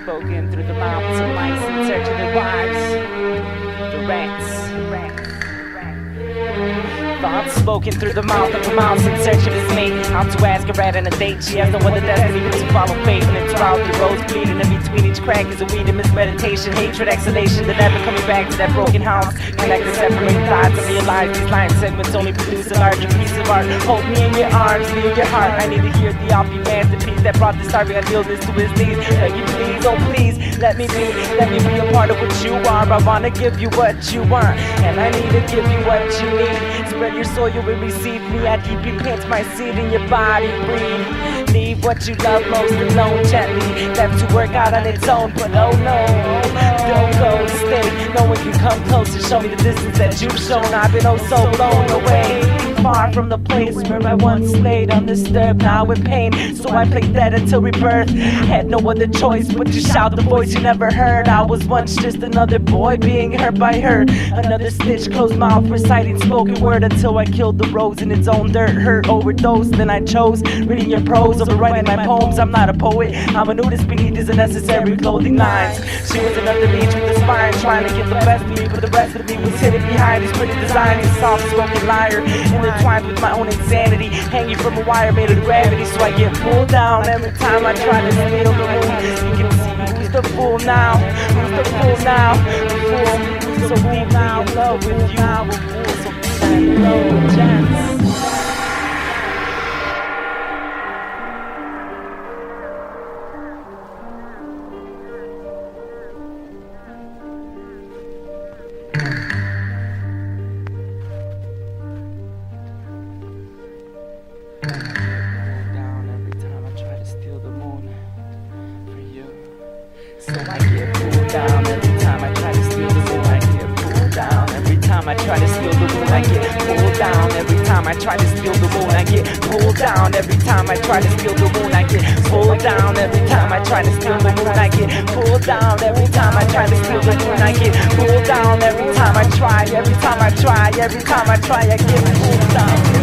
Spoken through the mouths of mice in search of their wives. The rats. Thoughts spoken through the mouth of a mouse in search of his mate. Out to ask a rat on a date. She has no other destiny but to follow fate. And it's throughout the roads bleeding. In between each crack is a weed of mismeditation. Hatred, exhalation, the never coming back to that broken house. Connect the separated thoughts and realize these line segments only produce a larger piece of art. Hold me in your arms, me in your heart. I need to hear the awful masterpiece that brought this starving idealist to his knees. Beg you please, oh please, let me be a part of what you are. I wanna give you what you want, and I need to give you what you need. Spread your soul, you will receive me. I deeply plant my seed in your body. Breathe, leave what you love most alone. Gently left to work out on its own. But oh no, don't go, stay. No one can come close and show me the distance that you've shown. I've been oh so blown away, far from the place where I once laid undisturbed, now in pain. So I played dead until rebirth. Had no other choice but to shout the voice you never heard. I was once just another boy being hurt by her. Another snitch, closed mouth, reciting spoken word until I killed the rose in its own dirt. Hurt, overdose, then I chose reading your prose over writing my poems. I'm not a poet, I'm a nudist beneath these unnecessary clothing lines. She was another leech with a spine, trying to get the best of me, but the rest of me was hidden behind these pretty designs. Soft-spoken liar, intertwined with my own insanity, hanging from a wire made of gravity. So I get pulled down every time I try to steal the moon. You can see who's the fool now, who's the fool now, the fool who's so deeply in love with you. So no chance. So I get pulled down every time I try to steal the moon. I get pulled down every time I try to steal the moon. I get pulled down every time I try to steal the moon. I get pulled down every time I try to steal the moon. I get pulled down every time I try to steal the moon. I get pulled down every time I try to steal the moon. I get pulled down every time I try. Every time I try, every time I try, I get pulled down.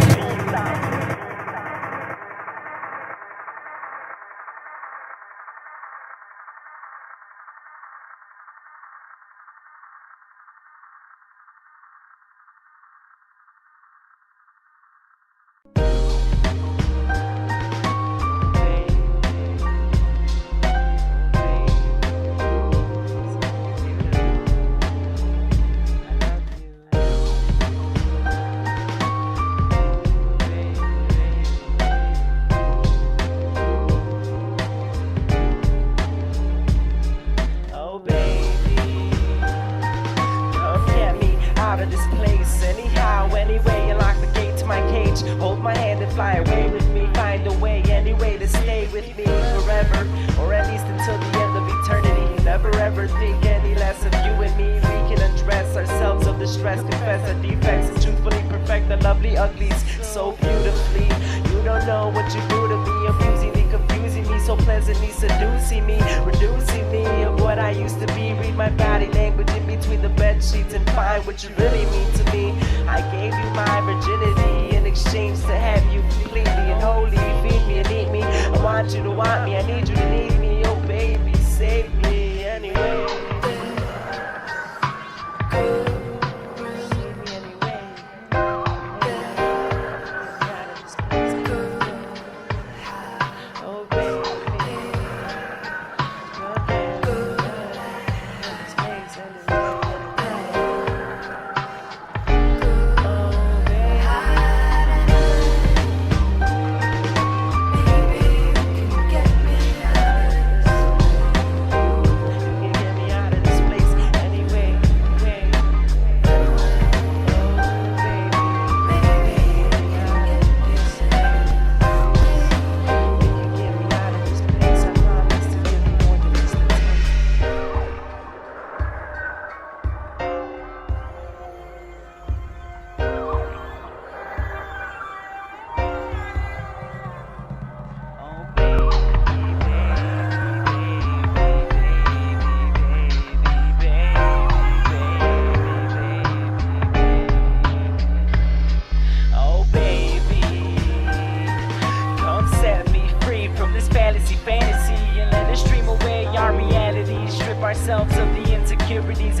Hold my hand and fly away with me. Find a way, any way to stay with me forever, or at least until the end of eternity. Never ever think any less of you and me. We can undress ourselves of the stress, confess our defects, and truthfully perfect the lovely uglies so beautifully. You don't know what you do to me, amusingly confusing me, so pleasantly seducing me, reducing me of what I used to be. Read my body language in between the bed sheets and find what you really mean to me. I gave you my virginity in exchange to have you completely and wholly. Feed me and eat me. I want you to want me. I need you to need me. Oh baby, save me anyway.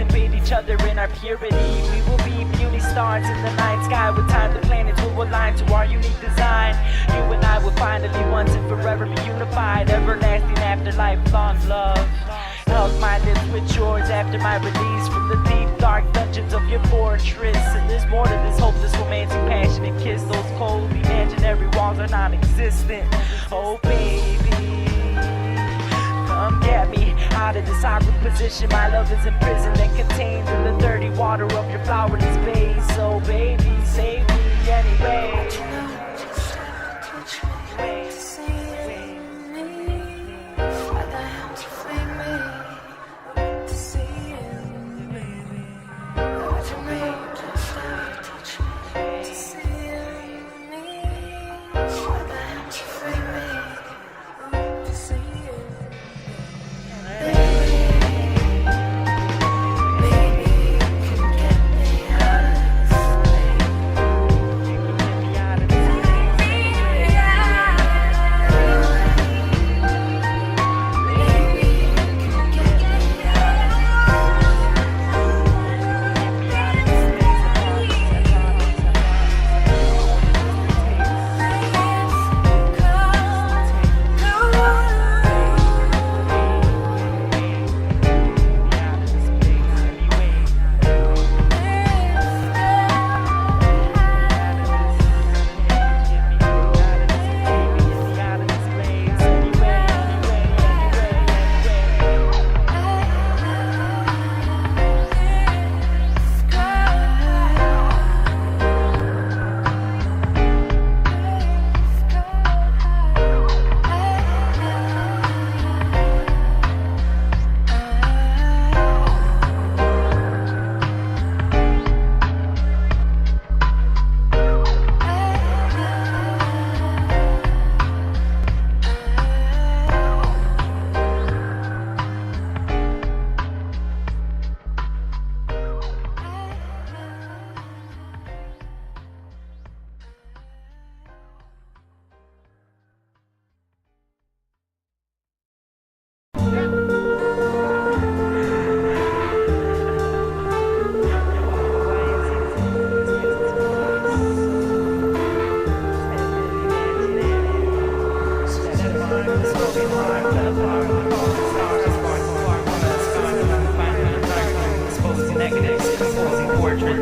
and bathe each other in our purity. We will be beauty stars in the night sky. With time the planets will align to our unique design. You and I will finally once and forever be unified. Everlasting afterlife, long love. Held my lips with yours after my release from the deep dark dungeons of your fortress. And there's more to this hopeless romantic passionate kiss. Those cold imaginary walls are non-existent. Oh baby, come get me out of this awkward position. My love is imprisoned and contained in the dirty water of your flowerless base. So baby, save me anyway.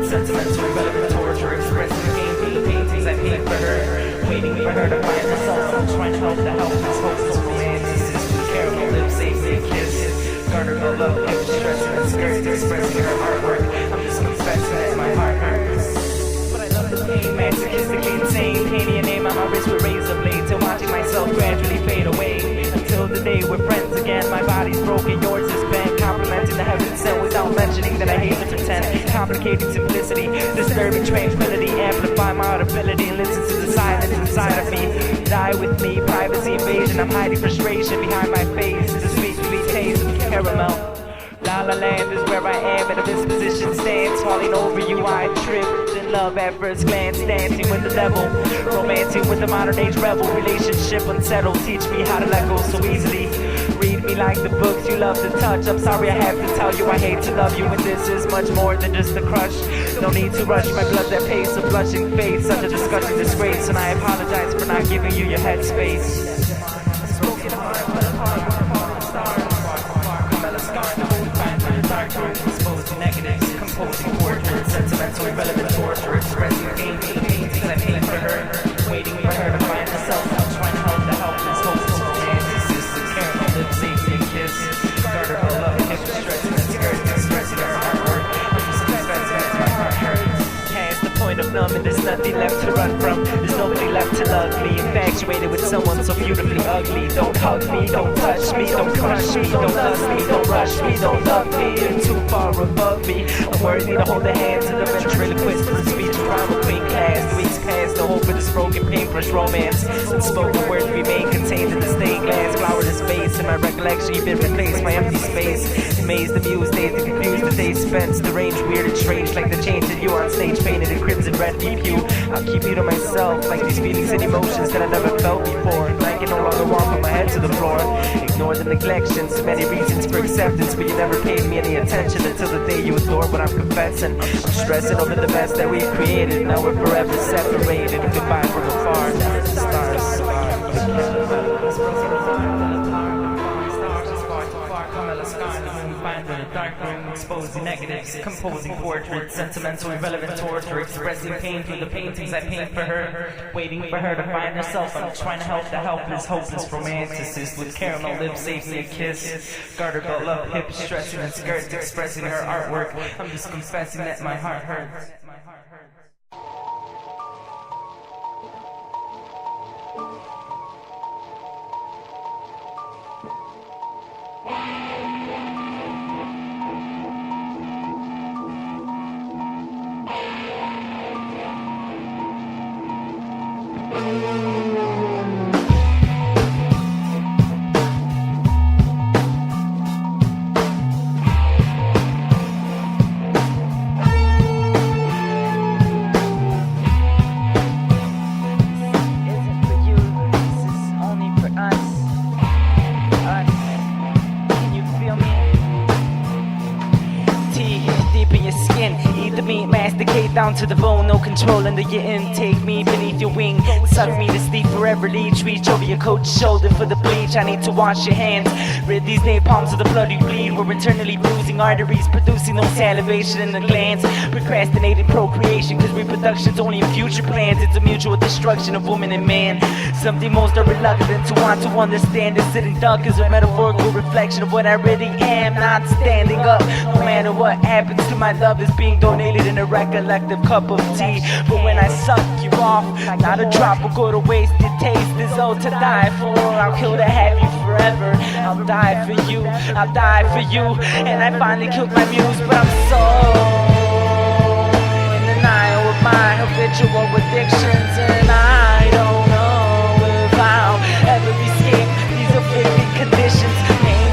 Sentimental, relevant torture, expressing game paintings I paint for her, waiting for her to find herself. I'm trying to help the helpless, hopeless romantics. Caramel lips, safely kiss, garner my love, kept stressing and skirts, expressing her artwork. I'm just confessing that my heart hurts, but I love the pain, masochistically insane. Painting your name on my wrist with razor blades and watching myself gradually fade away until the day we're friends again. My body's broken, yours is bent, complimenting the heavens sent without mentioning that I hate to pretend. Complicating simplicity, disturbing tranquility, amplify my audibility and listen to the silence inside of me. Die with me, privacy invasion, I'm hiding frustration behind my face. The sweet, sweet taste of caramel. La La Land is where I am, and a disposition stands. Falling over you, I tripped in love at first glance. Dancing with the devil, romancing with the modern age rebel. Relationship unsettled, teach me how to let go so easily. Read me like the books you love to touch. I'm sorry I have to tell you I hate to love you, and this is much more than just a crush. No need to rush my blood that pace, a blushing face, such a disgusting disgrace. And I apologize for not giving you your headspace. Spoken heart, but a heart with a falling star. Carmela scar, no dark rooms, exposing negatives, composing portraits, sentimental, irrelevant torture, expressing paintings I paint for her, waiting for her to find herself. I'm trying to help the helpless, hopeless romantics. Caramel lips, safety and kiss, garter her love, hip stressing and skirts, expressing her artwork. I'm just confessing that my heart hurts. Past the point of numb, and there's nothing left to run from. There's nobody left to love me. Infatuated with someone so beautifully ugly. Don't hug me, don't touch me, don't crush me, don't love me, don't rush me, don't love me. You're too far above me. I'm worthy to hold the hands of the ventriloquist for speech drama queen class. Weeks past the hope of this broken paintbrush romance. Unspoken words remain contained in the stained glass flowerless space. In my recollection, you've been replaced by empty space. amazed, amused, dazed and confused. The days spent, deranged, weird and strange, like the change in you on stage, painted in crimson red deep hue. I'll keep you to myself, like these feelings and emotions that I never felt before. And I can no longer walk with my head to the floor. Ignore the neglection, so many reasons for acceptance, but you never paid me any attention until the day you adored what I'm confessing. I'm stressing over the mess that we've created. Now we're forever separated. Goodbye from afar. Stars. In a dark room, exposing negatives, composing portraits, sentimental, irrelevant torture, expressing pain through the paintings I paint for her, waiting for her to find herself. I'm trying to help the helpless, hopeless romanticist with caramel lips, safely a kiss, garter belt up, hips, stressing and skirts, expressing her artwork. I'm just confessing that my heart hurts. Eat the meat, masticate down to the bone. No control under your intake. Me beneath your wing, suck me to sleep forever. Reach over your coach's shoulder for the bleach. I need to wash your hands, rid these napalms of the blood you bleed. We're internally bruising arteries, producing no salivation in the glands. Procrastinating procreation, cause reproduction's only in future plans. It's a mutual destruction of woman and man. Something most are reluctant to want to understand. Is sitting duck is a metaphorical reflection of what I really am. Not standing up, no matter what happens to my love is being donated in a recollective cup of tea. But when I suck you off, not a drop will go to waste. It tastes as though to die for. I'll kill to have you forever. I'll die for you, I'll die for you. And I finally killed my muse, but I'm so in denial of my habitual addictions. And I don't know if I'll ever escape these afflicting conditions.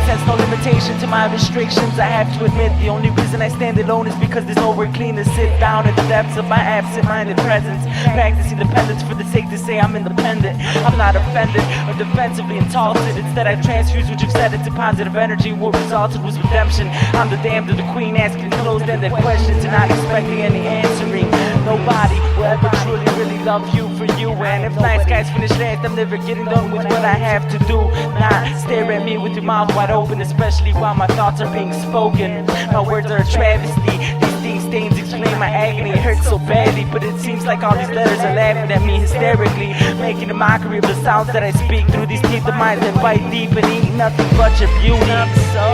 Has no limitation to my restrictions. I have to admit the only reason I stand alone is because there's nowhere clean to sit down in the depths of my absent-minded presence. Practicing independence for the sake to say I'm independent. I'm not offended or defensively insulted. Instead I transfuse what you've said into positive energy. What resulted was redemption. I'm the damned of the queen, asking closed-ended questions and not expecting any answering. Nobody will ever truly really love you for you. And if nice guys finish last, I'm never getting done with what I have to do. Not stare at me with your mouth wide open, especially while my thoughts are being spoken. My words are a travesty. These sting stains explain my agony. It hurts so badly, but it seems like all these letters are laughing at me hysterically, making a mockery of the sounds that I speak through these teeth of mine that bite deep and eat nothing but your beauty. I'm so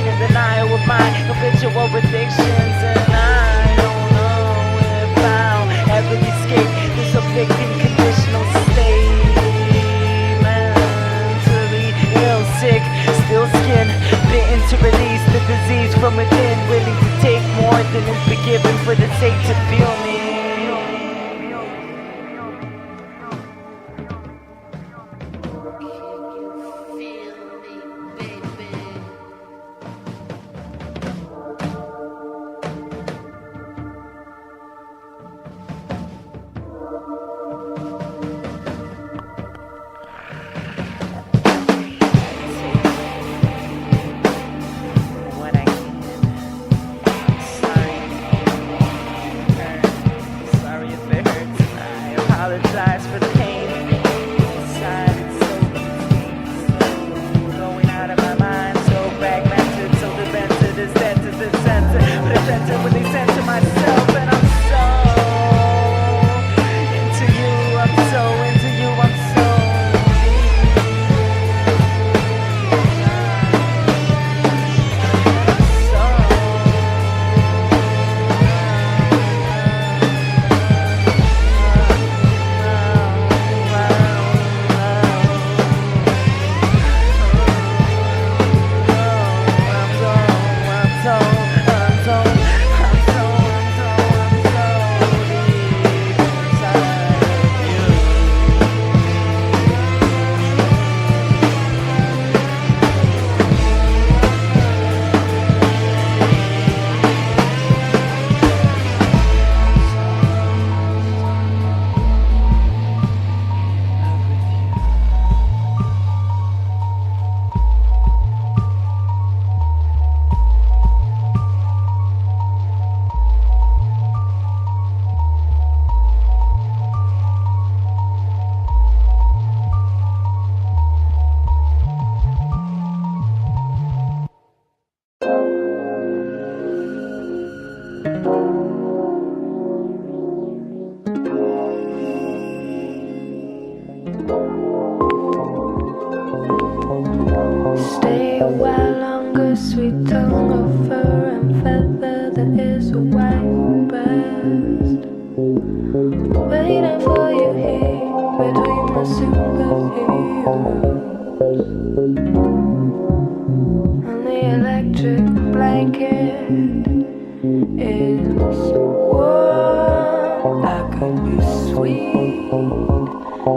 in denial of my habitual addictions, and I don't know if I'll ever escape this afflicting conditional state. Sick, still skin, bitten to release the disease from within, willing to take more than is forgiven for the sake to feel me. What I can, I'm sorry. Waiting for you here between the superheroes and the electric blanket is warm. That could be sweet,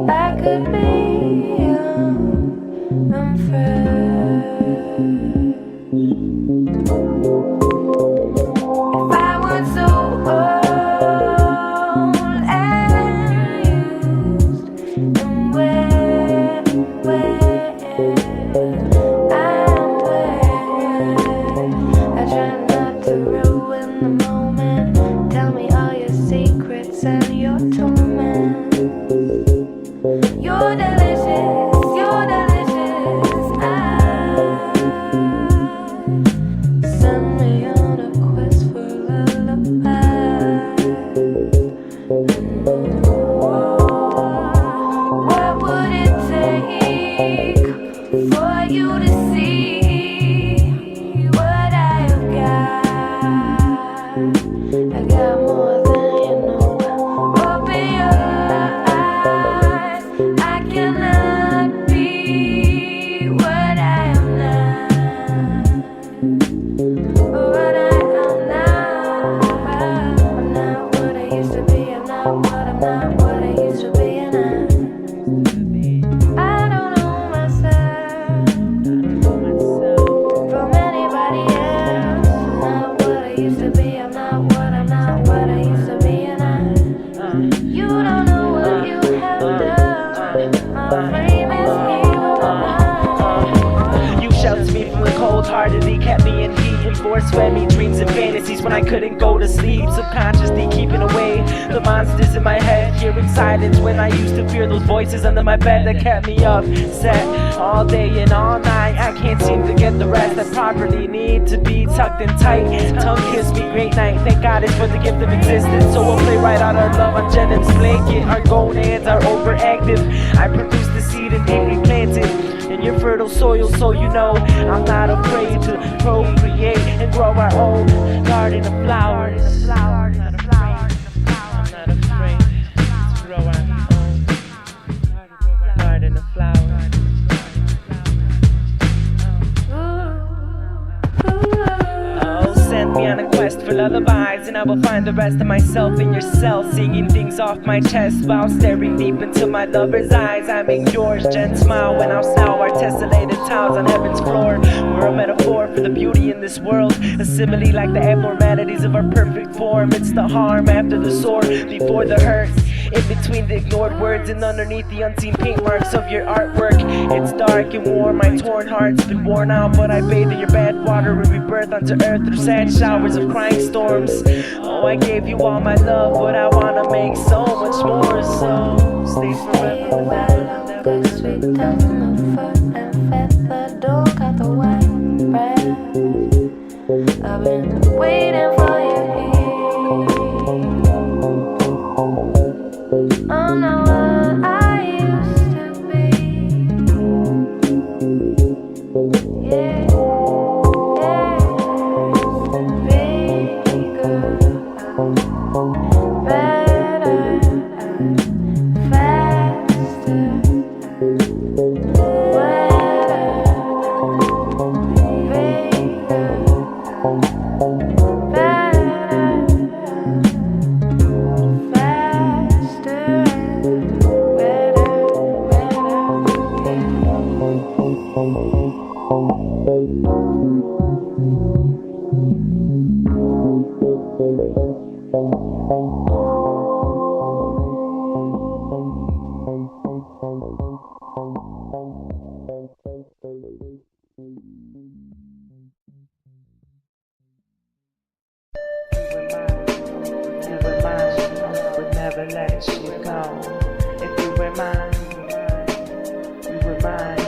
that could be unfair. If I was so old and used and where I try not to ruin the moment. Tell me all your secrets and your torment. You're delicious, you're delicious. Send me on a quest for lullaby. What would it take for you to see what I've got? I got more than you know. Open your eyes. I cannot be what I am not. What I am now. I'm not what I used to be. I'm not what I used to be. And I don't know myself from anybody else. I'm not what I used to be. I'm not what I used to be. And you don't know what you have done. My frame is evil. You sheltered me from the cold-heartedly, kept me in heat, and force-fed me dreams and fantasies when I couldn't go to sleep. Subconsciously keeping away the monsters in my head, hearing silence when I used to fear those voices under my bed that kept me upset all day and all night. I can't seem to get the rest I properly need to be tucked in tight. Tongue kiss me, great night. Thank God it's for the gift of existence. So we'll play right out our love on Jennings blanket. Our gonads are overactive. I produce the seed and deeply planted in your fertile soil, so you know I'm not afraid to procreate and grow our own garden of flowers. I'm not afraid to grow our own garden of flowers. Oh, send me on a quest for lullabies, and I will find the rest of myself in your cell, singing things off my chest while staring deep into my lover's eyes. I make yours, Jen, smile when I'll snow our tessellated tiles on heaven's floor. We're a metaphor for the beauty in this world, a simile like the abnormalities of our perfect form. It's the harm after the sore, before the hurt, in between the ignored words and underneath the unseen paint marks of your artwork. It's dark and warm, my torn heart's been worn out, but I bathe in your bad water and rebirth onto earth through sad showers of crying storms. Oh, I gave you all my love, but I wanna make so much more, so stay forever. Sweet tongue of fur and feather, don't cut the white bread. I've been waiting for you here. I'm not what I used to be. Yeah, bigger, better, faster, wetter, bigger, better, faster, better, Would never let you go. If you were mine, you were mine.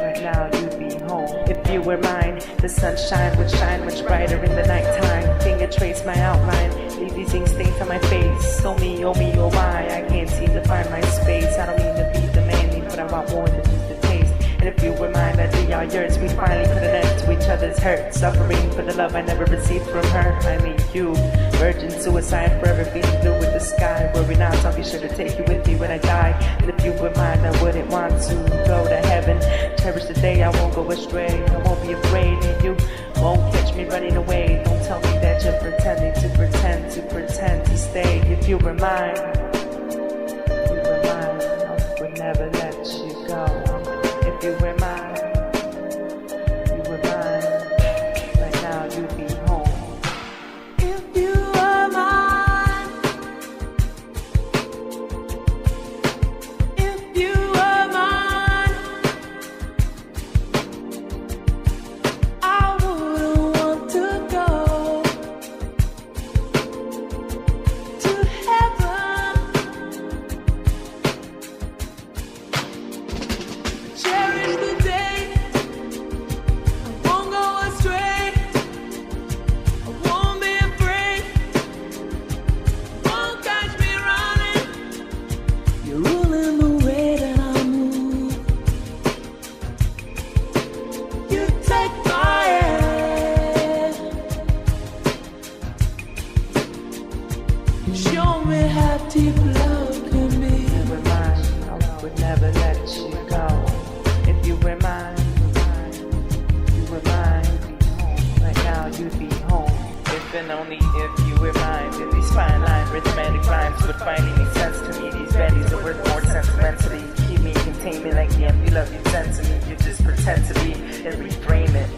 Right now you'd be home. If you were mine, the sunshine would shine much brighter in the nighttime. Finger trace my outline, leave these ink stains on my face. Oh me, oh me, oh my, I can't seem to find my space. I don't mean to be demanding, but I want more than just a taste. And if you were mine, I'd be all yours. We'd finally put an end to each other's hurt, suffering for the love I never received from her. I mean you. Virgin suicide, forever beating blue with the sky. Worry not, I'll be sure to take you with me when I die. And if you were mine, I wouldn't want to go to heaven. Cherish the day, I won't go astray. I won't be afraid, and you won't catch me running away. Don't tell me that you're pretending to pretend to stay. If you were mine, I would never let you go. If you were mine, right now you'd be home. If you were mine, if you were mine, I wouldn't want to go to heaven. Cherish the day, I won't go astray. I won't be afraid, won't catch me running. You're ruling the way that I move. You take my hand, show me how deep love can be. If you were mine, I would never let you go. If you were mine, right now you'd be home. If and only if you were mine, then these fine lines, rhythmatic rhymes would finally make sense to me. These values are worth more sentimentally. Keep me, contain me like the empty love you sent to me. You just pretend to be and reframe it.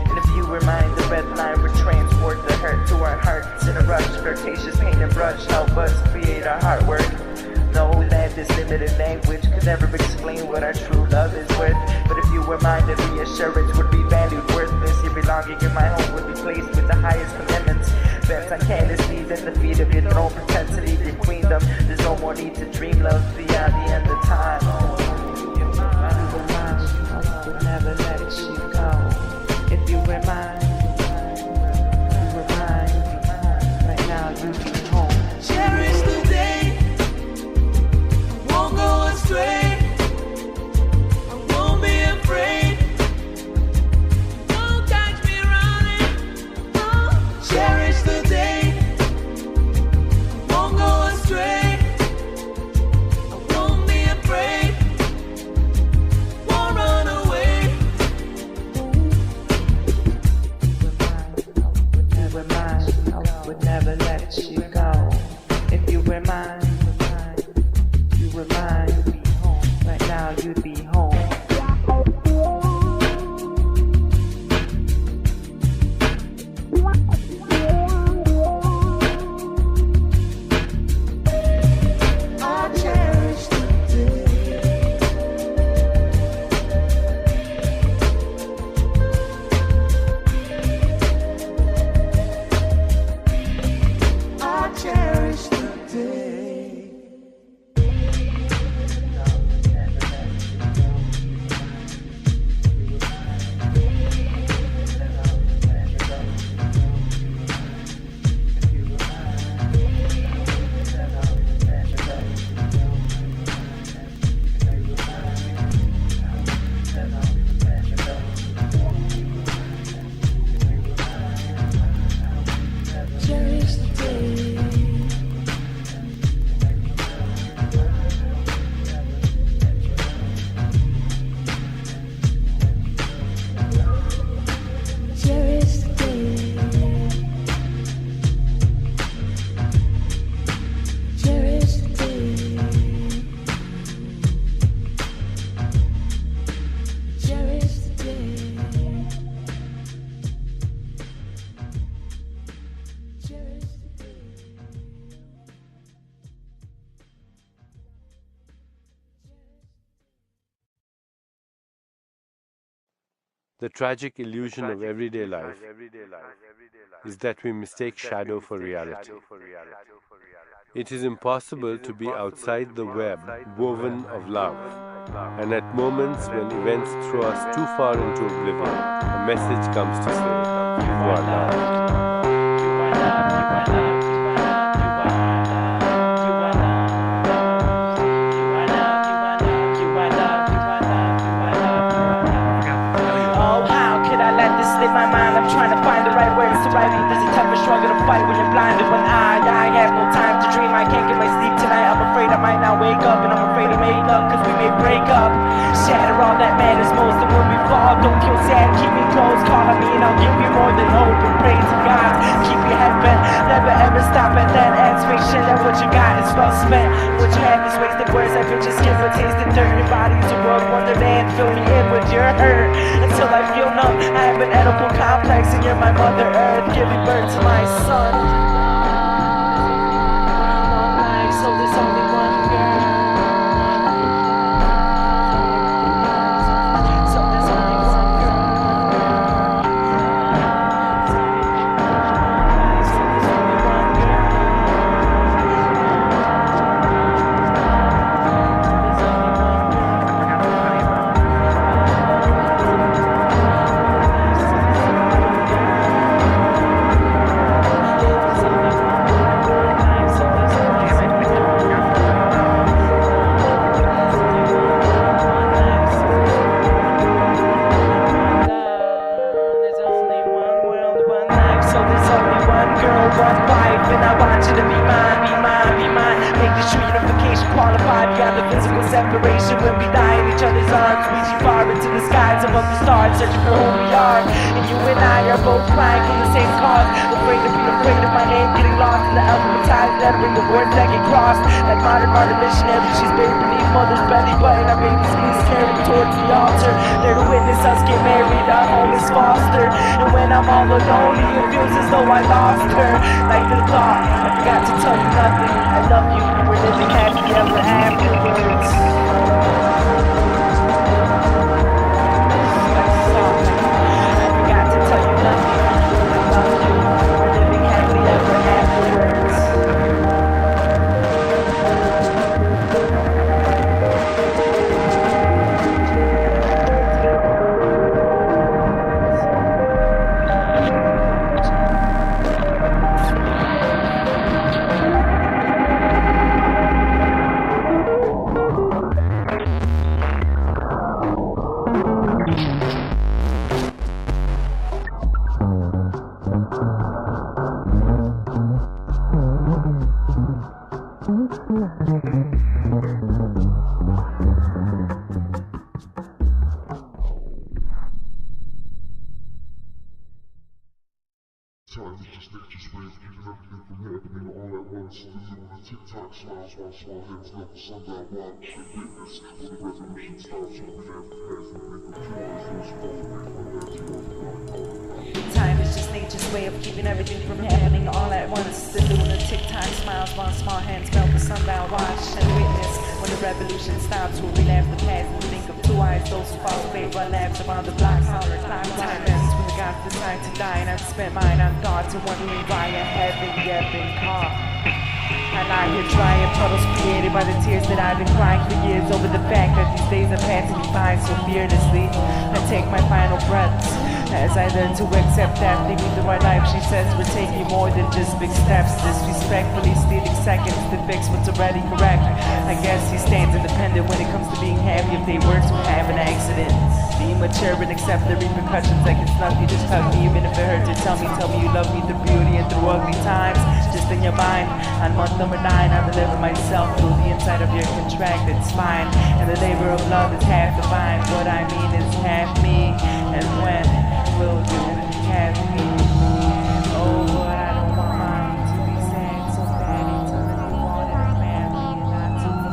And if you were mine, the red line would transport the hurt to our hearts in a rush. Flirtatious paint and brush help us create our heartwork. Know that this limited language could never explain what our true love is worth. But if you were mine, then reassurance would be valued worthless. Your belonging in my home would be placed with the highest commandments. Bent on canvases at the feet of your throne, pretend to leave your queendom. There's no more need to dream love beyond the end of time. If you were mine, I would never let you go. If you were mine, right now you'd be home. Cherish the day, I won't go astray. I won't be afraid, won't catch me running. Oh, cherish the day, I won't go astray. I won't be afraid, won't run away. If you were mine, I would never let you go. If you were mine, right now you'd be home. I cherish the day. I cherish the day. Cherish the day. Cherish the day. Cherish the day. Cherish the day. Cherish the day. The tragic illusion of everyday life is that we mistake shadow for reality. It is impossible to be outside the web woven of love, and at moments when events throw us too far into oblivion, a message comes to say, "You are loved." My mind, I'm trying to find the right words to write it. There's a tougher struggle to fight when you're blinded. When break up. Shatter all that matters most, and when we fall, don't feel sad, keep me close. Call on me and I'll give you more than hope, and pray to God. Keep your head bent, never ever stop at that end. Make sure that what you got is well spent. What you have is wasted words that could just give a taste and turn your body to world wonderland. Fill me in with your hurt until I feel numb. I have an edible complex and you're my mother earth, giving birth to my son. So there's only one girl. So there's only one girl. So there's only one girl. One wife, and I want you to be mine, be mine, be mine. Make the true unification qualify beyond the physical separation. When we die in each other's arms, reaching far into the skies above the stars, searching for who we are. And you and I are both crying from the same cause. Afraid to be afraid of my name getting lost in the alphabetized lettering, the words that get crossed. Like modern missionary, she's buried beneath mother's belly button. Our baby's knees carried towards the altar, there to witness us get married. Our home is foster, and when I'm all alone, it feels as though I lost her. Like the thought, I forgot to tell you nothing. I love you, and we're living happy ever afterwards. Like the thought, I forgot to tell you nothing. I love you, we're living happy ever afterwards. Time is just nature's way of keeping everything from happening all at once. The lunatic TikTok smiles while small hands melt the sundown. Watch and witness when the revolution stops. When we laugh the past and think of two eyes, those fall away from that to our Time is just nature's way of keeping everything from happening all at once. The lunatic time smiles while small hands melt the sundown. Watch and witness when the revolution stops. When we laugh the past and think of two eyes, those who fall away run laps around the block. Time ends when the gods decide to die, and I've spent mine on thoughts and wondering why I haven't yet been caught. And I hear drying puddles created by the tears that I've been crying for years over the fact that these days are passing me by so fearlessly. I take my final breaths as I learn to accept that thinking the right life, she says we're taking more than just big steps. Disrespectfully stealing seconds to fix what's already correct. I guess he stands independent when it comes to being happy if they were to have an accident. Be mature and accept the repercussions like it's nothing. Just hug me even if it hurts. Or tell me you love me through beauty and through ugly times. Just in your mind. On month number 9, I deliver myself through the inside of your contracted spine. And the labor of love is half divine. What I mean is half me. And when will you have me? Oh, but I don't want mine to be sad so bad. Until you wanted a family and not to be.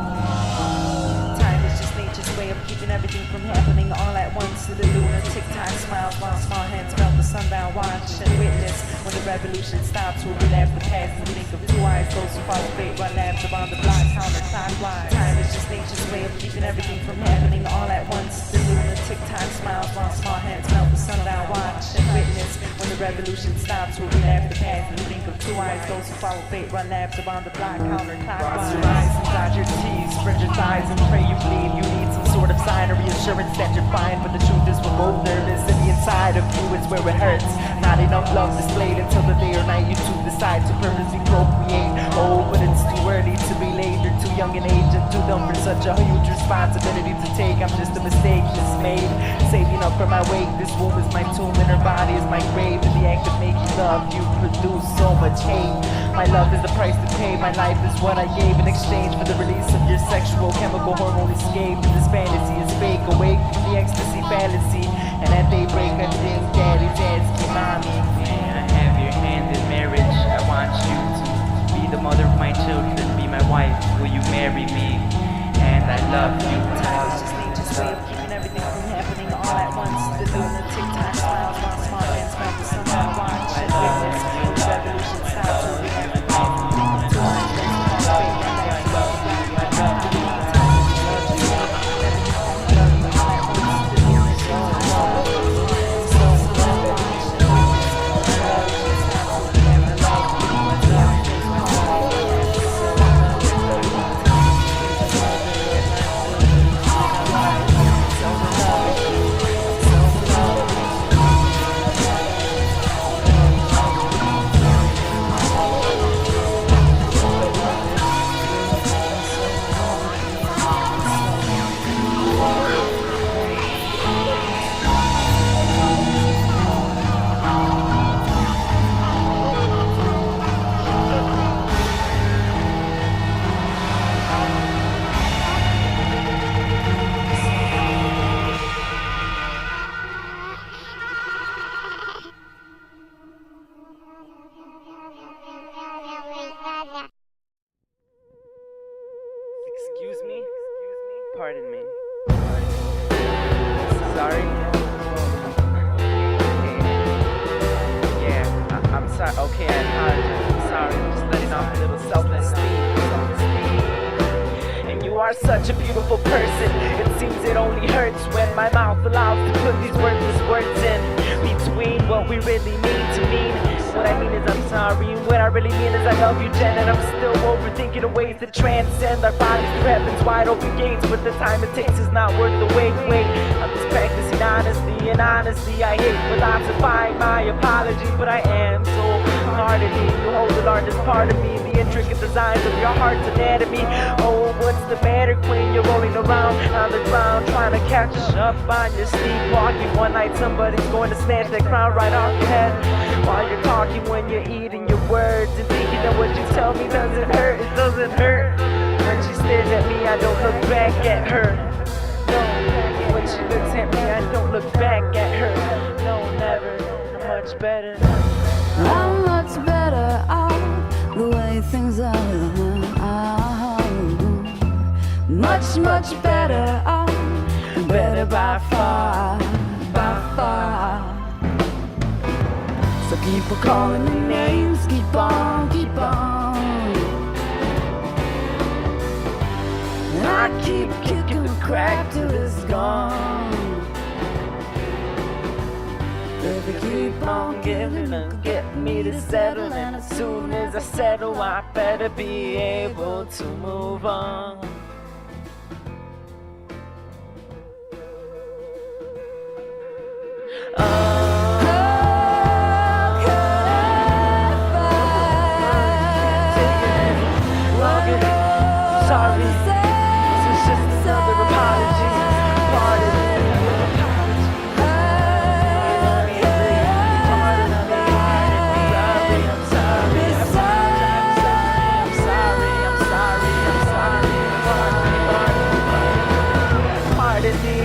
Time is just nature's way of keeping everything from happening all at once. To the lunatic time smiles while small hands melt the sundown. Watch and witness when the revolution stops. We'll relapse the past and think of two eyes. Those who follow fate run laps around the block counterclockwise. Time is just nature's way of keeping everything from happening all at once. The lunatic time smiles while small hands melt the sundown. Watch and witness when the revolution stops. We'll relapse the past and think of two eyes. Those who follow fate run laps around the block counterclockwise. Cross your eyes and dot your T's, spread your thighs and pray you bleed. You need some sort of sign or reassurance that you're fine, but the truth is we're both nervous, and the inside of you is where it hurts. Not enough love displayed until the day or night you two decide to purposely procreate. Oh, but it's too early to be late. You're too young in age and too dumb for such a huge responsibility to take. I'm just a mistake mismade, saving up for my weight. This womb is my tomb and her body is my grave. In the act of making love, you produce so much hate. My love is the price to pay. My life is what I gave in exchange for the release of your sexual chemical hormone escape. This fantasy is fake, awake from the ecstasy fallacy. And at daybreak I think daddy's asking mommy, can I have your hand in marriage? I want you to be the mother of my children, be my wife. Will you marry me? And I love you. Tiles just need to way of keeping everything from happening all at once. The lunatic time smiles while small hands grab the sun that watch and witness the revolution stop till we have a life. Too much that's called fate. Excuse me? Pardon me. Sorry? Yeah, I'm sorry. Okay, I apologize. I'm sorry. I'm just letting off a little self-esteem. And you are such a beautiful person. It seems it only hurts when my mouth allows to put these worthless words in between what we really mean to mean. What I mean is I'm sorry, what I really mean is I love you, Jen. And I'm still overthinking the ways that transcend our bodies through heaven's wide open gates. But the time it takes is not worth the wait. I'm just practicing honesty, and honestly I hate philosophizing my apology. But I am so hard-headed. You hold the largest part of me, the intricate designs of your heart's anatomy. Oh, what's the matter, queen? You're rolling around on the ground, trying to catch up on your sleepwalking. One night somebody's going to snatch that crown right off your head while you're talking. When you're eating your words and thinking that what you tell me doesn't hurt, it doesn't hurt. When she stares at me, I don't look back at her. No, when she looks at me, I don't look back at her. No, never. I'm much better. I'm much better off the way things are. Much, much better off. Better by far, by far. So keep on calling me names, keep on, keep on. And I keep kicking the crap till it's gone. If you keep on giving and get me to settle, and as soon as I settle, I better be able to move on. Sorry, this is just another apology. Pardon me, another apology. I'm sorry, pardon me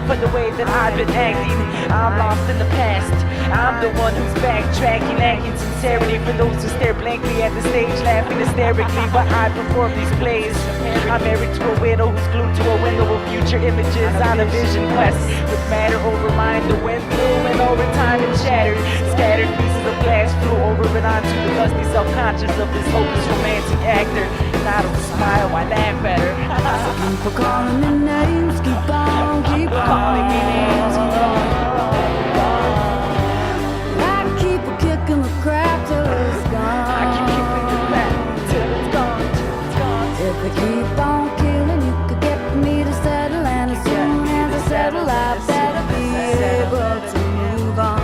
for the way that I've been acting. I'm lost in the past. I'm the one who's backtracking, lacking sincerity for those who stare blankly at the stage, laughing hysterically. But I perform these plays. I'm married to a widow who's glued to a window of future images on a vision quest. With matter over mind, the wind blew, and over time it shattered. Scattered pieces of glass flew over and onto the dusty self-conscious of this hopeless romantic actor. And I don't smile, I laugh at her. Keep on calling me names, keep on, keep on. Calling me names, keep on. Kicking the crap till it's gone. I keep kicking the crap till it's gone, till it's gone. If I keep on killing, you could get me to settle, and as soon as I settle, I better be able to move on.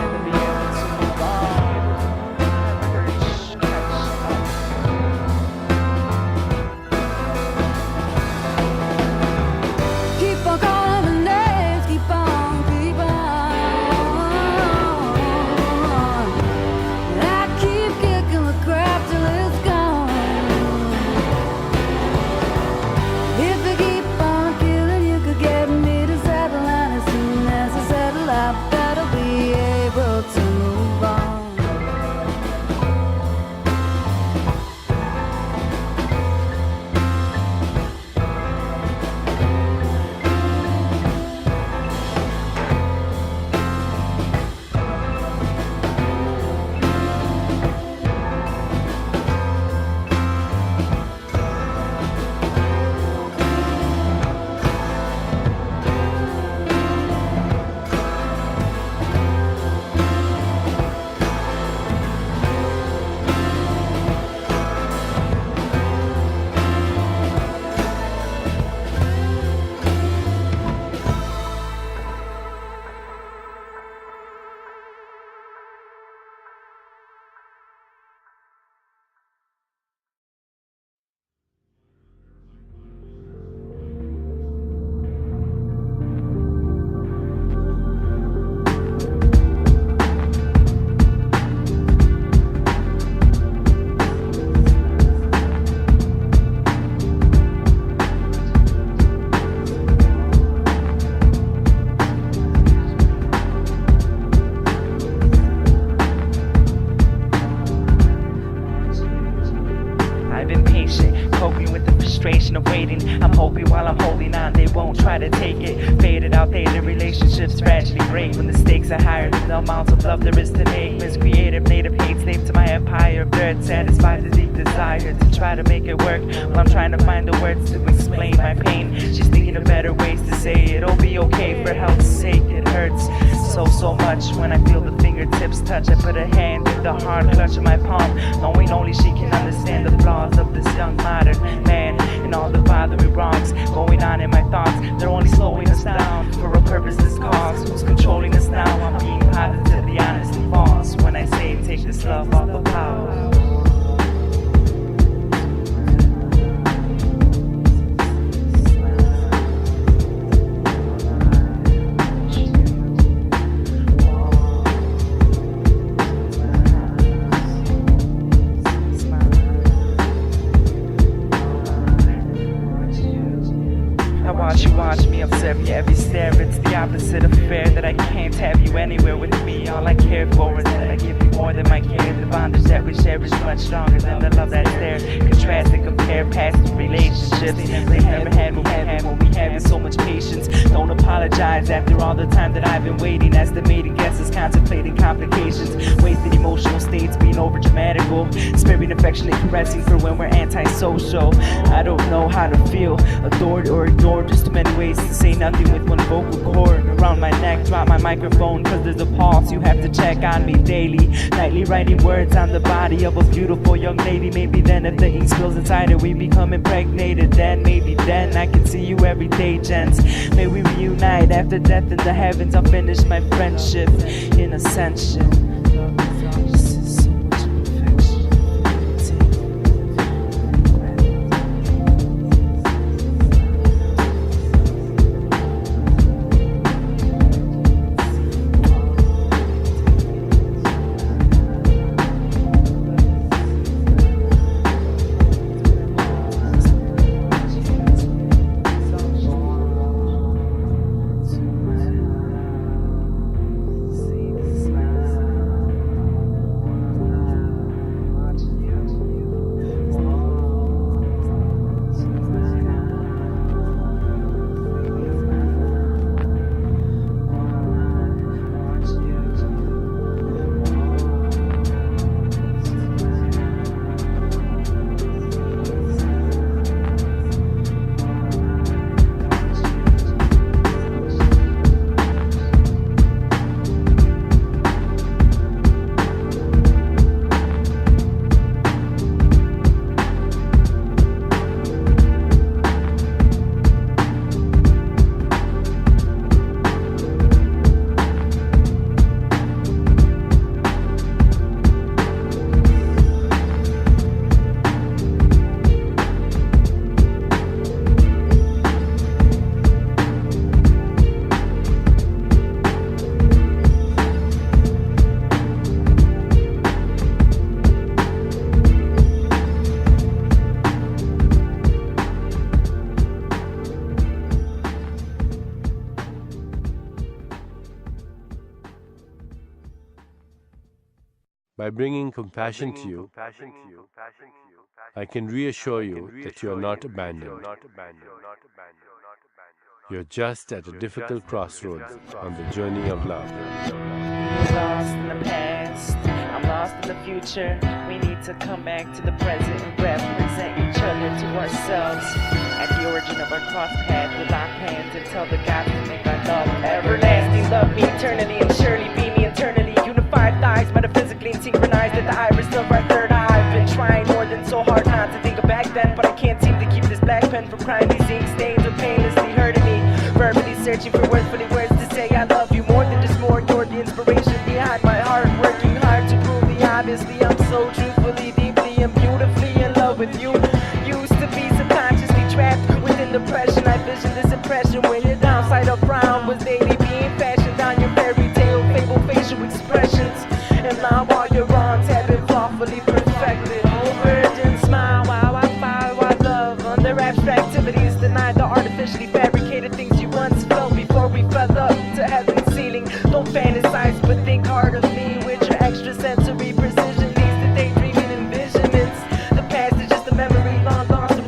coping with the frustration of waiting. I'm hoping while I'm holding on, they won't try to take it. Faded, outdated relationships gradually break when the stakes are higher than the amounts of love there is to make. Miscreative, native hate, slave to my empire of dirt. Satisfied the deep desire to try to make it work while I'm trying to find the words to explain my pain. She's thinking of better ways to say it'll be okay. For health's sake, it hurts so much when I feel the fingertips touch. I put a hand in the hard clutch of my palm, knowing only she can understand the flaws of this young modern man and all the bothering wrongs going on in my thoughts. They're only slowing us down for a purposeless cause. Who's controlling us now? I'm being positively honest and false when I say take this love off the power. Watch me observe you every stare. It's the opposite of fair that I can't have you anywhere with me. All I care for is that I give you more than my care. The bondage that we share is much stronger than the love that's there. Contrast and compare past relationships. They never had what we had when we have so much patience. Don't apologize after all the time that I've been waiting. As the mating guesses, contemplating complications. Wasted emotional states, being over dramatical. Sparing affectionate caressing for when we're antisocial. I don't know how to feel adored or ignored. Just too many ways to say nothing with one vocal cord around my neck. Drop my microphone cause there's a pulse. You have to check on me daily, nightly, writing words on the body of a beautiful young lady. Maybe then if the ink spills inside her we become impregnated. Then maybe then I can see you every day, gents. May we reunite after death in the heavens. I'll finish my friendship in ascension. By bringing compassion to you, I can reassure you that you are not abandoned. You're just at a difficult crossroads on the journey of love. Lost in the past, I'm lost in the future. We need to come back to the present and represent each other to ourselves. At the origin of our cross path, we lock hands and tell the gods to make our love everlasting. Love me eternally and surely be me internally. Unified thighs, metaphysically synchronized at the iris of our third eye. I've been trying more than so hard not to think of back then, but I can't seem to keep this black pen from crying. These ink stains are painlessly hurting me. Verbally searching for words to say I love you more than just more. You're the inspiration behind my heart, working hard to prove the obviously. I'm so truthfully, deeply, and beautifully in love with you. Used to be subconsciously trapped within depression. I visioned this impression when your downside of frown was daily being fashioned on your fairy tale, fable facial expressions. And now all your wrongs have been lawfully perfected. Oh, virgin smile while I follow our love under abstract activities. Deny the artificially fabricated things you once felt before we fell up to heaven's ceiling. Don't fantasize but think hard of me with your extrasensory precision. Leads to daydreaming and visionments. The past is just a memory long lost and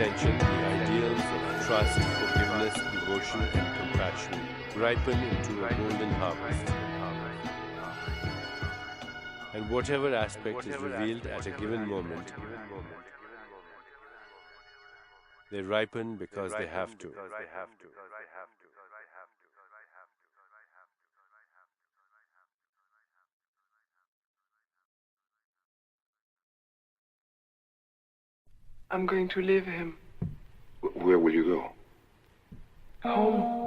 extension, the ideals of trust, forgiveness, devotion, and compassion ripen into a golden harvest. And whatever aspect is revealed at a given moment, they ripen because they have to. I'm going to leave him. Where will you go? Home.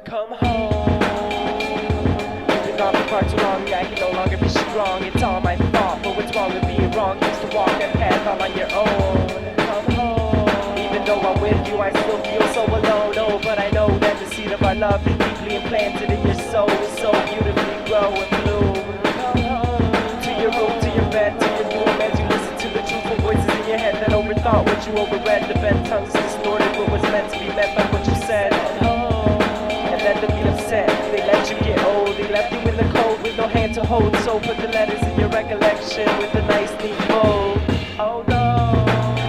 Come home. You've been gone for far too long, I can no longer be strong. It's all my fault, but what's wrong with being wrong? You used to walk that path all on your own. Come home. Even though I'm with you, I still feel so alone. Oh, but I know that the seed of our love, deeply implanted in your soul, is so beautifully grow and bloom. Come home. To your room, to your bed, to your room, as you listen to the truthful voices in your head that overthought what you overread. The bent tongues distorted what was meant to be meant by what you said. Let them be upset. They let you get old. They left you in the cold with no hand to hold. So put the letters in your recollection with a nice neat fold. Oh no.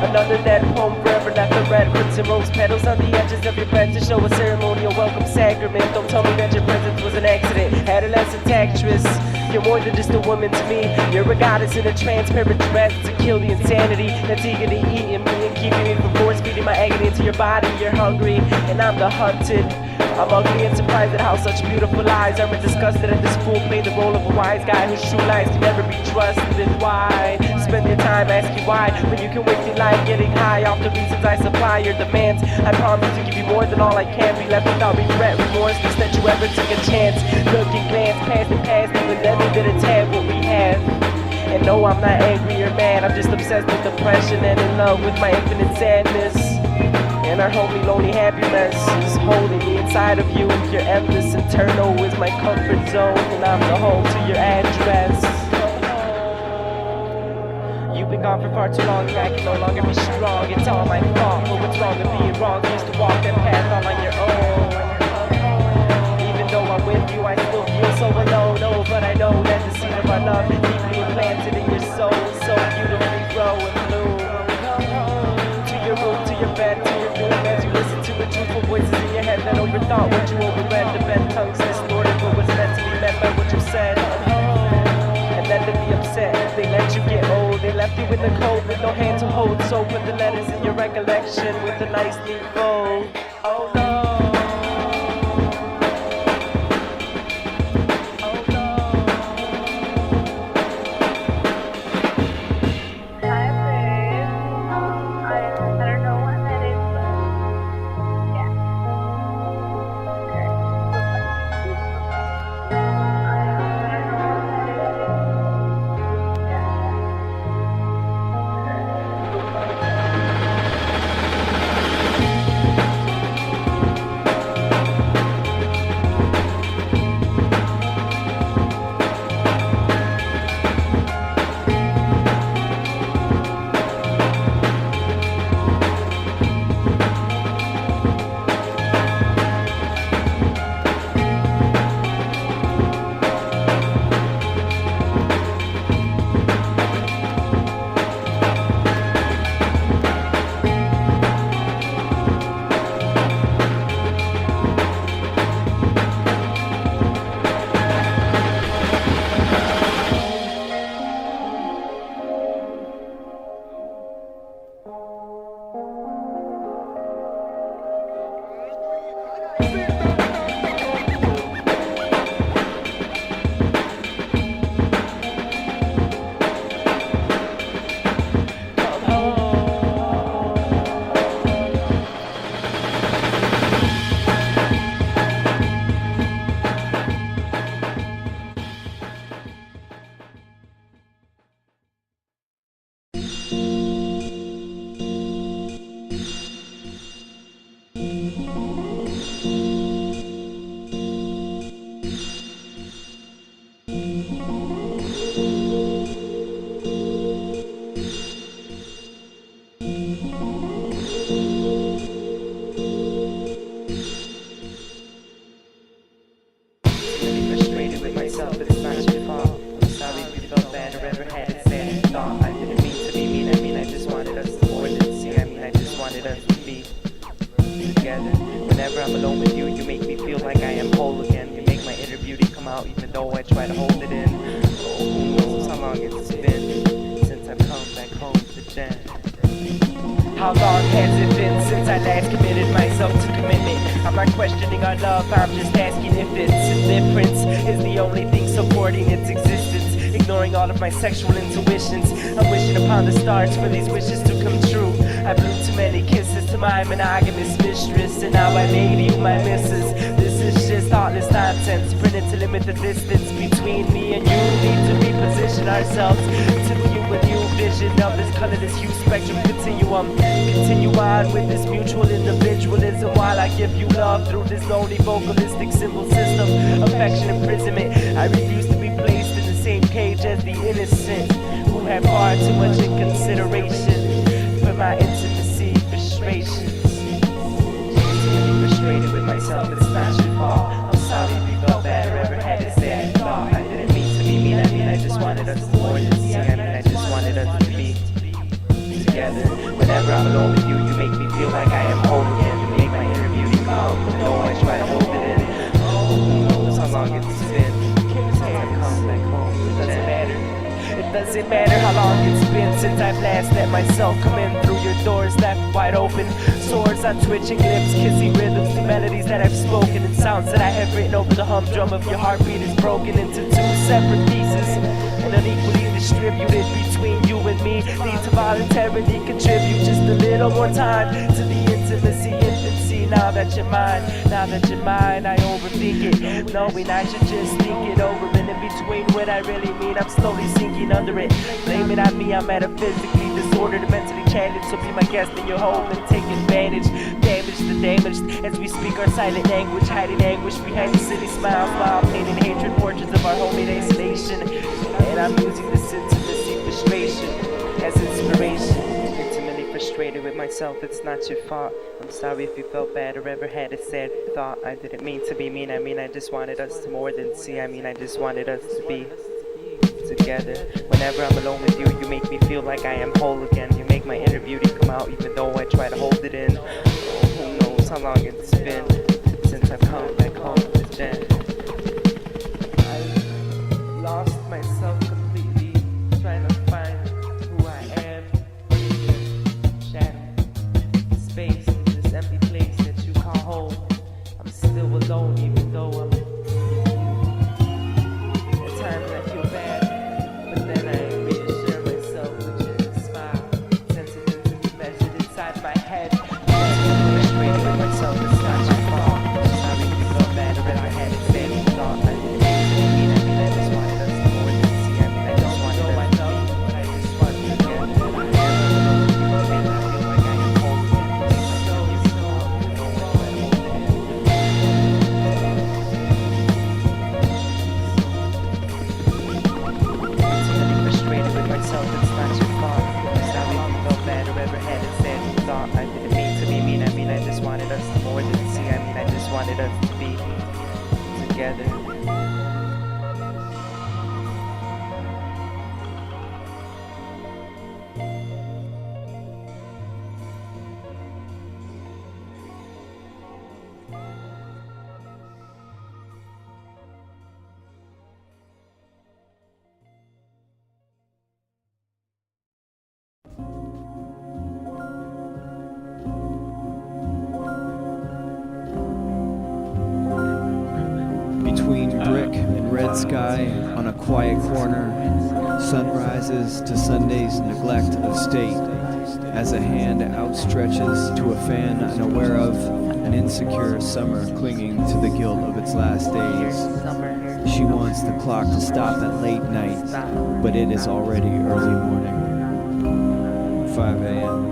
Another dead poem forever left unread. Put some rose petals on the edges of your bed to show a ceremonial welcome sacrament. Don't tell me that your presence was an accident. Adolescent actress, you're more than just a woman to me. You're a goddess in a transparent dress to kill the insanity that's eagerly eating me and keeping me from force feeding my agony into your body. You're hungry and I'm the hunted. I'm ugly and surprised at how such beautiful eyes are disgusted at this fool playing the role of a wise guy whose true lies can never be trusted. Why spend your time asking why when you can waste your life getting high off the reasons I supply your demands? I promise to give you more than all I can. Be left without regret, remorse, that you ever took a chance. Look and glance past the past, but never did a tab what we have. And no, I'm not angry or mad, I'm just obsessed with depression and in love with my infinite sadness. And our homie lonely happiness is holding me inside of you. Your endless internal is my comfort zone, and I'm the home to your address. You've been gone for far too long, I can no longer be strong. It's all my fault, but what's wrong with being wrong? You used to walk that path all on your own. Even though I'm with you, I still feel so alone. Oh, but I know that the seed of our love deeply implanted in your soul, so beautifully grow and bloom. To your room, to your bed, to your room, as you listen to the truthful voices in your head that overthought what you overread. The bent tongues distorted what was meant to be meant by what you said. And let them be upset. They let you get old. They left you in the cold with no hand to hold. So put the letters in your recollection with a nice neat fold. Oh no. myself, it's not your fault. I'm sorry if you felt bad or ever had it said and thought I didn't mean to be mean. I mean, I just wanted us to more than see. I mean, I just wanted us to be together. Whenever I'm alone with you, you make me feel like I am whole again. You make my inner beauty come out even though I try to hold it in. Oh, who knows how long it's been since I've come back home to Jen. How long has it been since I last committed myself to commitment? I'm not questioning our love, I'm just asking if its indifference is the only thing supporting its existence. Ignoring all of my sexual intuitions, I'm wishing upon the stars for these wishes to come true. I blew too many kisses to my monogamous mistress, and now I made you my missus. This is just thoughtless nonsense, printed to limit the distance between me and you. Need to reposition ourselves to view a new vision of this colorless hue spectrum continuum. Continue on with this mutual individualism while I give you love through this lonely vocalistic symbol system. Affection imprisonment, I refuse to be placed in the same cage as the innocent who have far too much in consideration for my intimacy frustrations. I'm frustrated with myself, it's not your fault. I'm sorry if you felt bad or ever had it said thought I didn't mean to be mean. I mean, I just wanted us to more than see. I mean, I just wanted us to be together. Whenever I'm alone with you, you make me feel like I am whole again. You make my inner beauty come out, even though I try to hold it in. Oh, who knows how long it's been since I've come back home. It doesn't matter. It doesn't matter how long it's been since I've last let myself come in through your doors left wide open. Swords on twitching lips, kissing rhythms to melodies that I've spoken, and sounds that I have written over the humdrum of your heartbeat is broken into two separate pieces and unequally distributed between you and me. Need to voluntarily contribute just a little more time to the intimacy, infancy. Now that you're mine, I overthink it, knowing I should just think it over. And in between what I really mean, I'm slowly sinking under it. Blame it on me, I'm metaphysically disordered and mentally challenged. So be my guest in your home and take advantage. Damage the damaged as we speak our silent language, hiding anguish behind the silly smiles while painting hatred portraits of our homemade isolation. And I'm using this intimacy frustration as inspiration. Intimately frustrated with myself, it's not your fault. I'm sorry if you felt bad or ever had a sad thought. I didn't mean to be mean. I mean, I just wanted us to more than see. I mean, I just wanted us to be together. Whenever I'm alone with you, you make me feel like I am whole again. You make my inner beauty come out even though I try to hold it in. Oh, who knows how long it's been since I've come back home to Jen. I've lost myself completely, trying to find who I am in shadow, space, in this empty place that you call home. I'm still alone even though I'm with you. At times I feel bad, but then I reassure myself with just a smile, sensitive measured inside my head. I'm frustrated with myself, it's not your fault. I'm sorry if you felt bad or ever had it said and thought I didn't mean to be mean. I mean, I just wanted us to more than see. I mean, I just wanted us to be, but I just wanted to get it. You make me feel like I am whole again. You make my inner beauty come out, you know I try to hold it in. Intimately frustrated with myself, it's not your fault. I'm sorry if you felt bad or ever had it said and thought I didn't mean to be mean. I mean, I just wanted us to more than see. I mean, I just wanted us to be together. Between brick and red sky, on a quiet corner, sunrises to Sunday's neglect of state, as a hand outstretches to a fan unaware of, an insecure summer clinging to the guilt of its last days. She wants the clock to stop at late night, but it is already early morning. 5 a.m.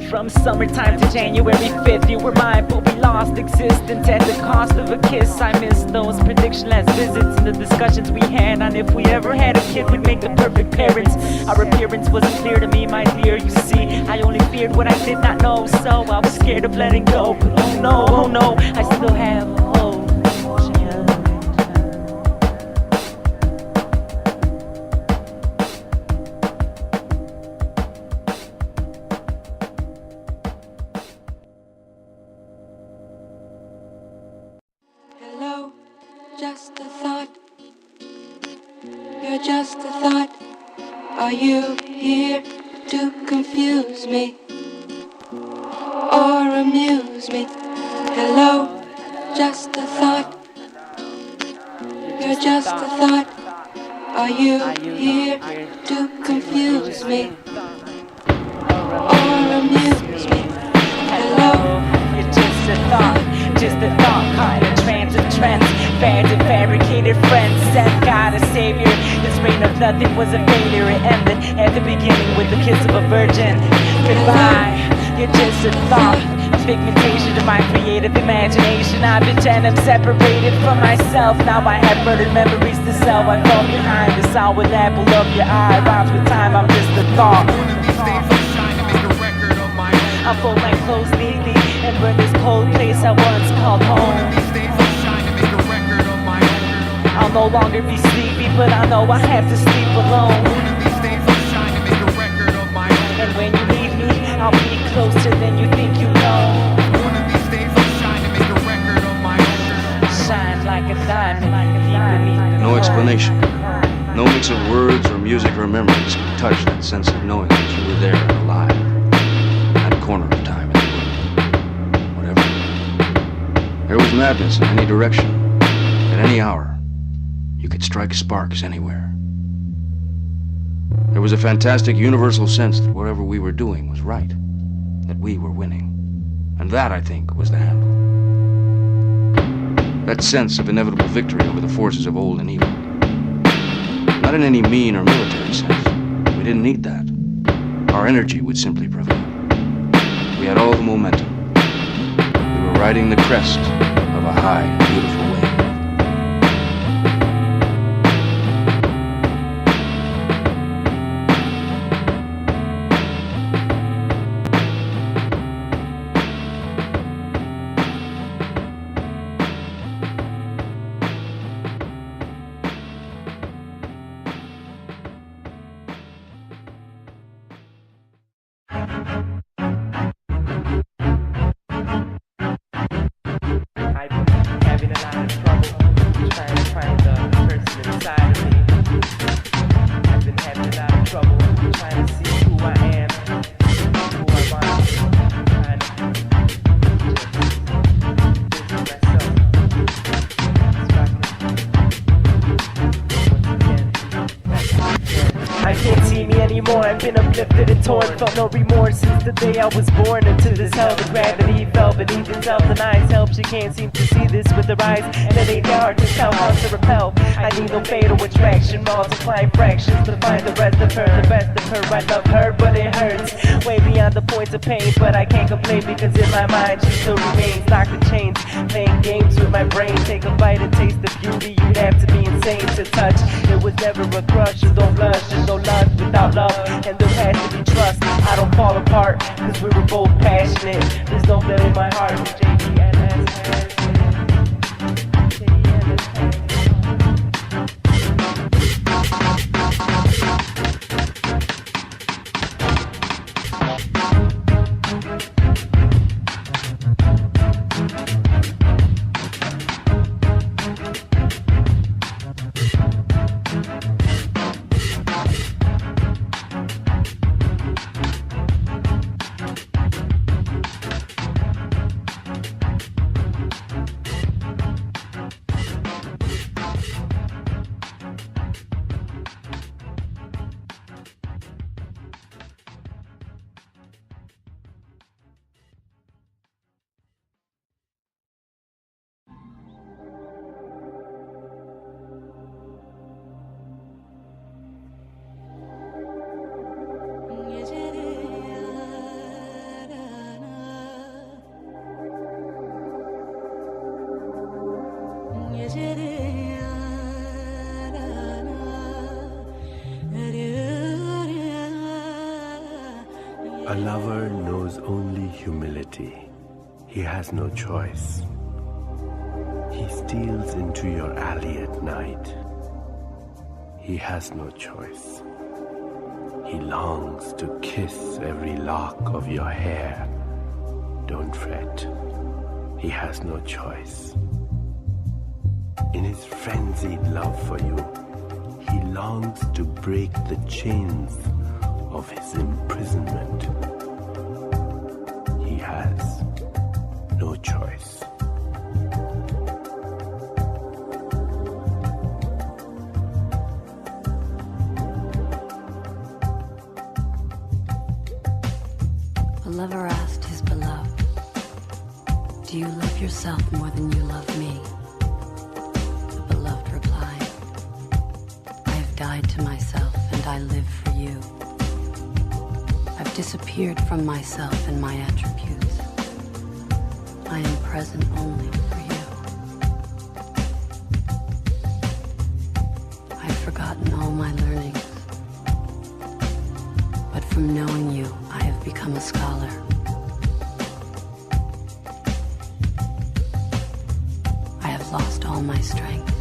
From summertime to January 5th, you were mine, but we lost existence at the cost of a kiss. I miss those predictionless visits and the discussions we had on if we ever had a kid, we'd make the perfect parents. Our appearance wasn't clear to me, my dear, you see. I only feared what I did not know, so I was scared of letting go. But oh no, I still have hope. just a thought. You're just a thought. Are you here to confuse me or amuse me? Hello, just a thought. You're just a thought. Are you here to confuse me or amuse me? Hello, you're just a thought caught in a trance of trends, fads and fabricated friends. Sent God a savior. This reign of nothing was a failure. It ended at the beginning with the kiss of a virgin. Goodbye, you're just a thought, a pigmentation of my creative imagination. I've been I'm separated from myself. Now I have murdered memories to sell. I fall behind the solid apple of your eye. Rhymes with time, I'm just a thought. I'll fold my clothes neatly and burn this cold place I once called home. I'll no longer be sleepy, but I know I have to sleep alone. And when you need me, I'll be closer than you think you know. Shine like a diamond, deep beneath the No explanation. No mix of words or music or memories can touch that sense of knowing that you were there and alive. That corner of time in the world. Whatever. There was madness in any direction. At any hour. You could strike sparks anywhere. There was a fantastic universal sense that whatever we were doing was right. That we were winning. And that, I think, was the handle. That sense of inevitable victory over the forces of old and evil. Not in any mean or military sense. We didn't need that. Our energy would simply prevail. We had all the momentum. We were riding the crest of a high, beautiful wave. Felt no remorse since the day I was born into this hell. The gravity fell beneath itself. The eyes help. She can't seem to see this with her eyes, and it ain't hard to tell how to repel. I need no fatal attraction, multiplying fractions to find the rest of her, the best of her. I love her, but it hurts way beyond the points of pain. But I can't complain because in my mind she still remains locked in chains, playing games with my brain. Take a bite and taste the beauty. You'd have to be insane to touch. It was never a crush. There's no blush. There's no lust without love, and there has to be trust. I don't fall apart, cause we were both passionate. There's no blood in my heart. A lover knows only humility. He has no choice. He steals into your alley at night. He has no choice. He longs to kiss every lock of your hair. Don't fret. He has no choice. In his frenzied love for you, he longs to break the chains of his imprisonment. He has no choice. A lover asked his beloved, "Do you love yourself more than you love me?" The beloved replied, "I have died to myself and I live for you. I've disappeared from myself and my attributes. I am present only for you. I've forgotten all my learnings, but from knowing you, I have become a scholar. I have lost all my strength,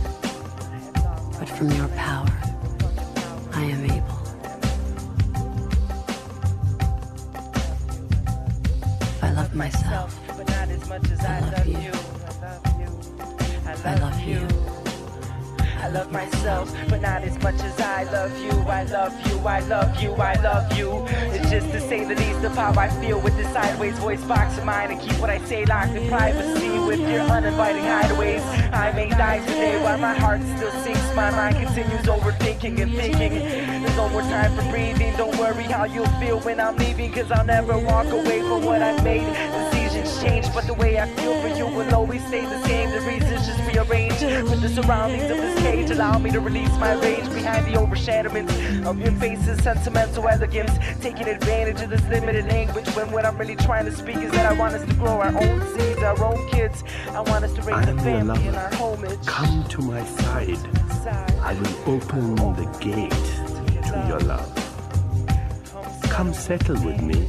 but from your power, I am able. If I love myself, but not as much as I love you. I love you. I love myself, but not as much as I love you. I love you, I love you, I love you. It's just to say the least of how I feel with this sideways voice box of mine, and keep what I say locked in privacy with your uninviting hideaways. I may die today while my heart still sinks. My mind continues overthinking and thinking. There's no more time for breathing. Don't worry how you'll feel when I'm leaving, cause I'll never walk away from what I've made. Decisions change, but the way I feel for you will always stay the same. The reasons just rearranged with the surroundings of this cage. Allow me to release my rage behind the overshadowments of your face's sentimental elegance. Taking advantage of this limited language when what I'm really trying to speak is that I want us to grow our own seeds, our own kids. I want us to raise a family in our homage. Come to my side. I will open the gate to your love. Come settle with me.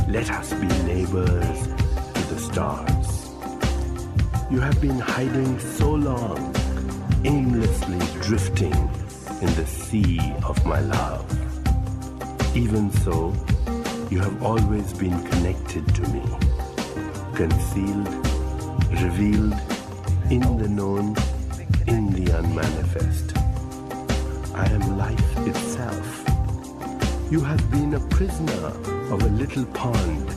Let us be neighbors to the stars. You have been hiding so long, aimlessly drifting in the sea of my love. Even so, you have always been connected to me, concealed, revealed, in the known, in the unmanifest. I am life itself. You have been a prisoner of a little pond.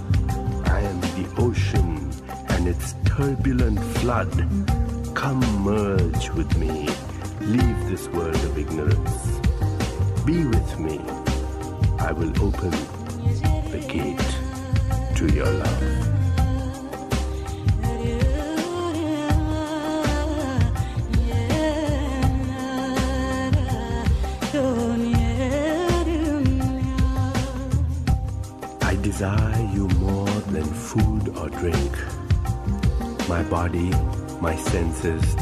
I am the ocean and its turbulent flood. Come merge with me. Leave this world of ignorance. Be with me. I will open the gate to your love. I desire you more than food or drink. My body, my senses,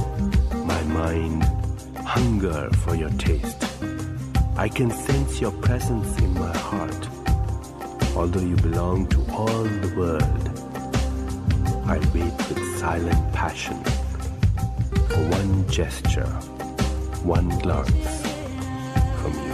my mind hunger for your taste. I can sense your presence in my heart. Although you belong to all the world, I wait with silent passion for one gesture, one glance from you.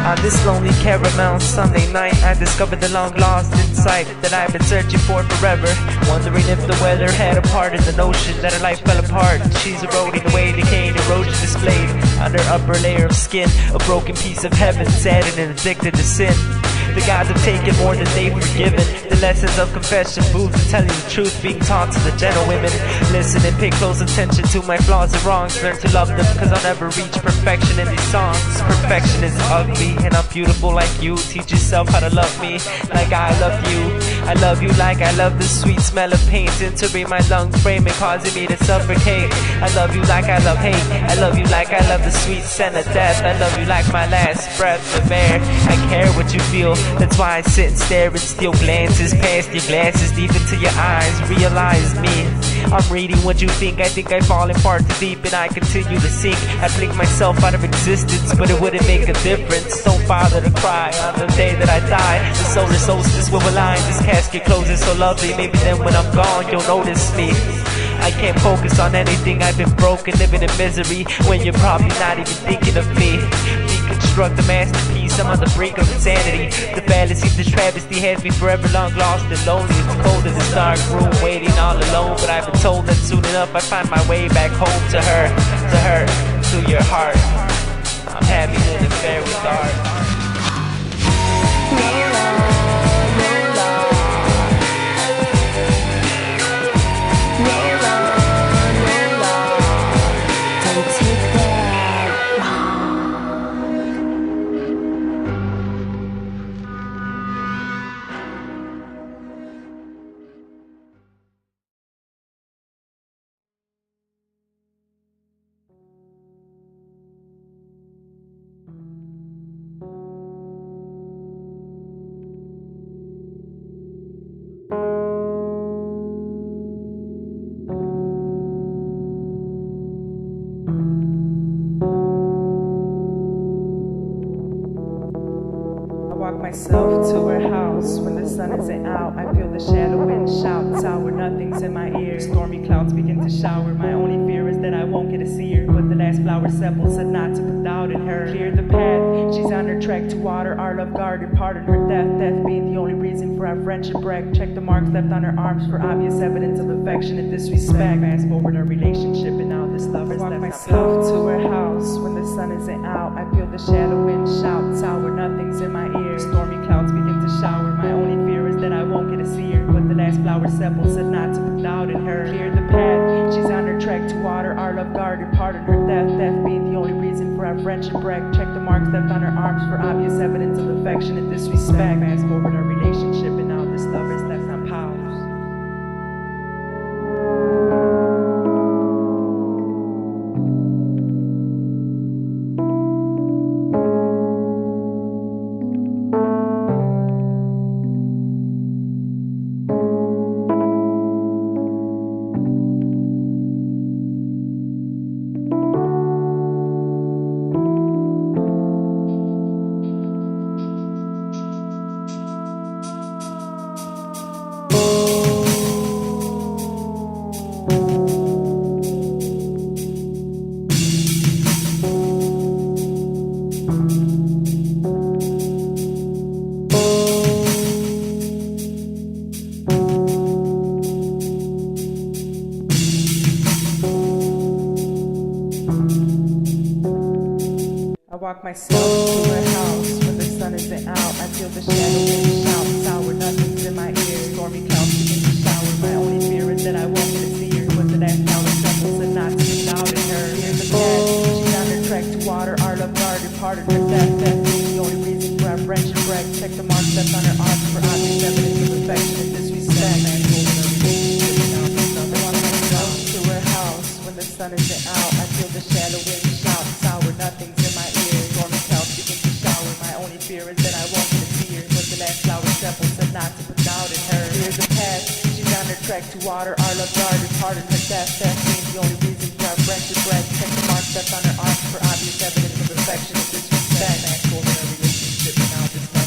On this lonely caramel Sunday night, I discovered the long lost insight that I've been searching for forever. Wondering if the weather had a part in the notion that her life fell apart. She's eroding away, decaying erosion displayed on her upper layer of skin. A broken piece of heaven, saddened and addicted to sin. The gods have taken more than they've forgiven. The lessons of confession, booths and telling the truth being taught to the gentle women. Listen and pay close attention to my flaws and wrongs. Learn to love them, cause I'll never reach perfection in these songs. Perfection is ugly and I'm beautiful like you. Teach yourself how to love me like I love you. I love you like I love the sweet smell of paint entering my lungs, framing, causing me to suffocate. I love you like I love hate. I love you like I love the sweet scent of death. I love you like my last breath of air. I care what you feel, that's why I sit and stare and steal glances past your glasses, deep into your eyes. Realize me, I'm reading what you think. I think I fall in far too deep and I continue to sink. I blink myself out of existence, but it wouldn't make a difference. Don't bother to cry on the day that I die. The solar solstice will align. This casket closes so lovely. Maybe then when I'm gone you'll notice me. I can't focus on anything, I've been broken, living in misery when you're probably not even thinking of me. Deconstruct the masterpiece, I'm on the brink of insanity. The fallacy, the travesty has me forever long lost and lonely. It's cold in this dark room, waiting all alone. But I've been told that soon enough I find my way back home to her, to your heart. I'm happy in a fair regard. Myself to her house when the sun isn't out. I feel the shadow wind shout, sour nothings in my ear. Stormy clouds begin to shower. My only fear is that I won't get to see her. But the last flower sepal said not to put doubt in her. Clear the path, she's on her trek to water our love garden. Pardon her death, death being the only reason for our friendship wreck. Check the marks left on her arms for obvious evidence of affection and disrespect. Fast forward our relationship and now this lover's left myself to her house when the sun isn't out. I feel the shadow wind shout, sour nothings in my ear. Stormy clouds begin to shower. My only fear is that I won't get to see her. But the last flower sepal said not to put doubt in her. Clear the path, she's on her trek to water our love garden. Pardon her death, death being the only reason for our friendship wreck. Check the marks left on her arms for obvious evidence of affection and disrespect. Fast forward our relationship and now this lover's left on pause. walk myself to her house when the sun isn't out. I feel the shadow wind shout, sour nothings in my ear. Stormy clouds begin to shower. My only fear is that I won't get to see her. Was it that power stumbles and not to be loud in her? Here's the path, she's on her trek to water our love garden. Part of her death, that's the only reason for our friendship wreck. Check the marks left on her arms for obvious evidence of affection and disrespect. To her house when the sun isn't out. I feel the shadow wind shout, sour nothings in my ear. Stormy clouds begin to shower. My only fear is that I won't get to see her. Was the last flower sepal said not to put doubt in her. Here's the path, she's on her trek to water our love garden. Part of her death, that's the only reason for our friendship wreck. Check the marks left on her arms for obvious evidence of affection and disrespect.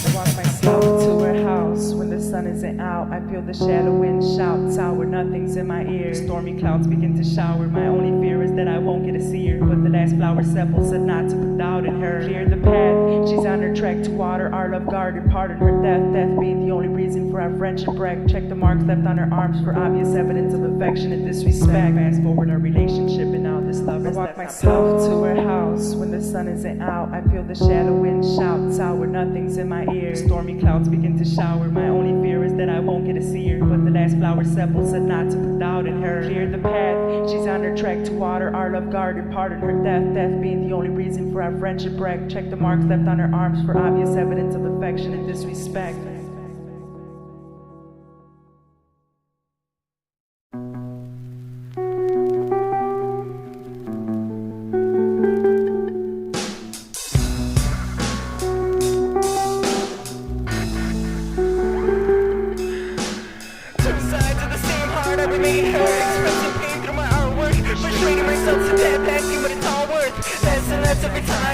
I walk myself to her house when the sun isn't out. I feel feel the shallow wind shout, sour nothings in my ear. Stormy clouds begin to shower. My only fear is that I won't get to see her. But the last flower sepal said not to put doubt in her. Clear the path, she's on her track to water our love garden. Pardon her death, death being the only reason for our friendship wreck. Check the marks left on her arms for obvious evidence of affection and disrespect. Fast forward our relationship and now this love is left. I walk myself to her house when the sun isn't out. I feel the shallow wind shout, sour nothings in my ear. Stormy clouds begin to shower. My only fear is that I won't get to see her. But the last flower sepal said not to put doubt in her. Clear the path, she's on her track to water our love garden. Pardon her death, death being the only reason for our friendship wreck. Check the marks left on her arms for obvious evidence of affection and disrespect.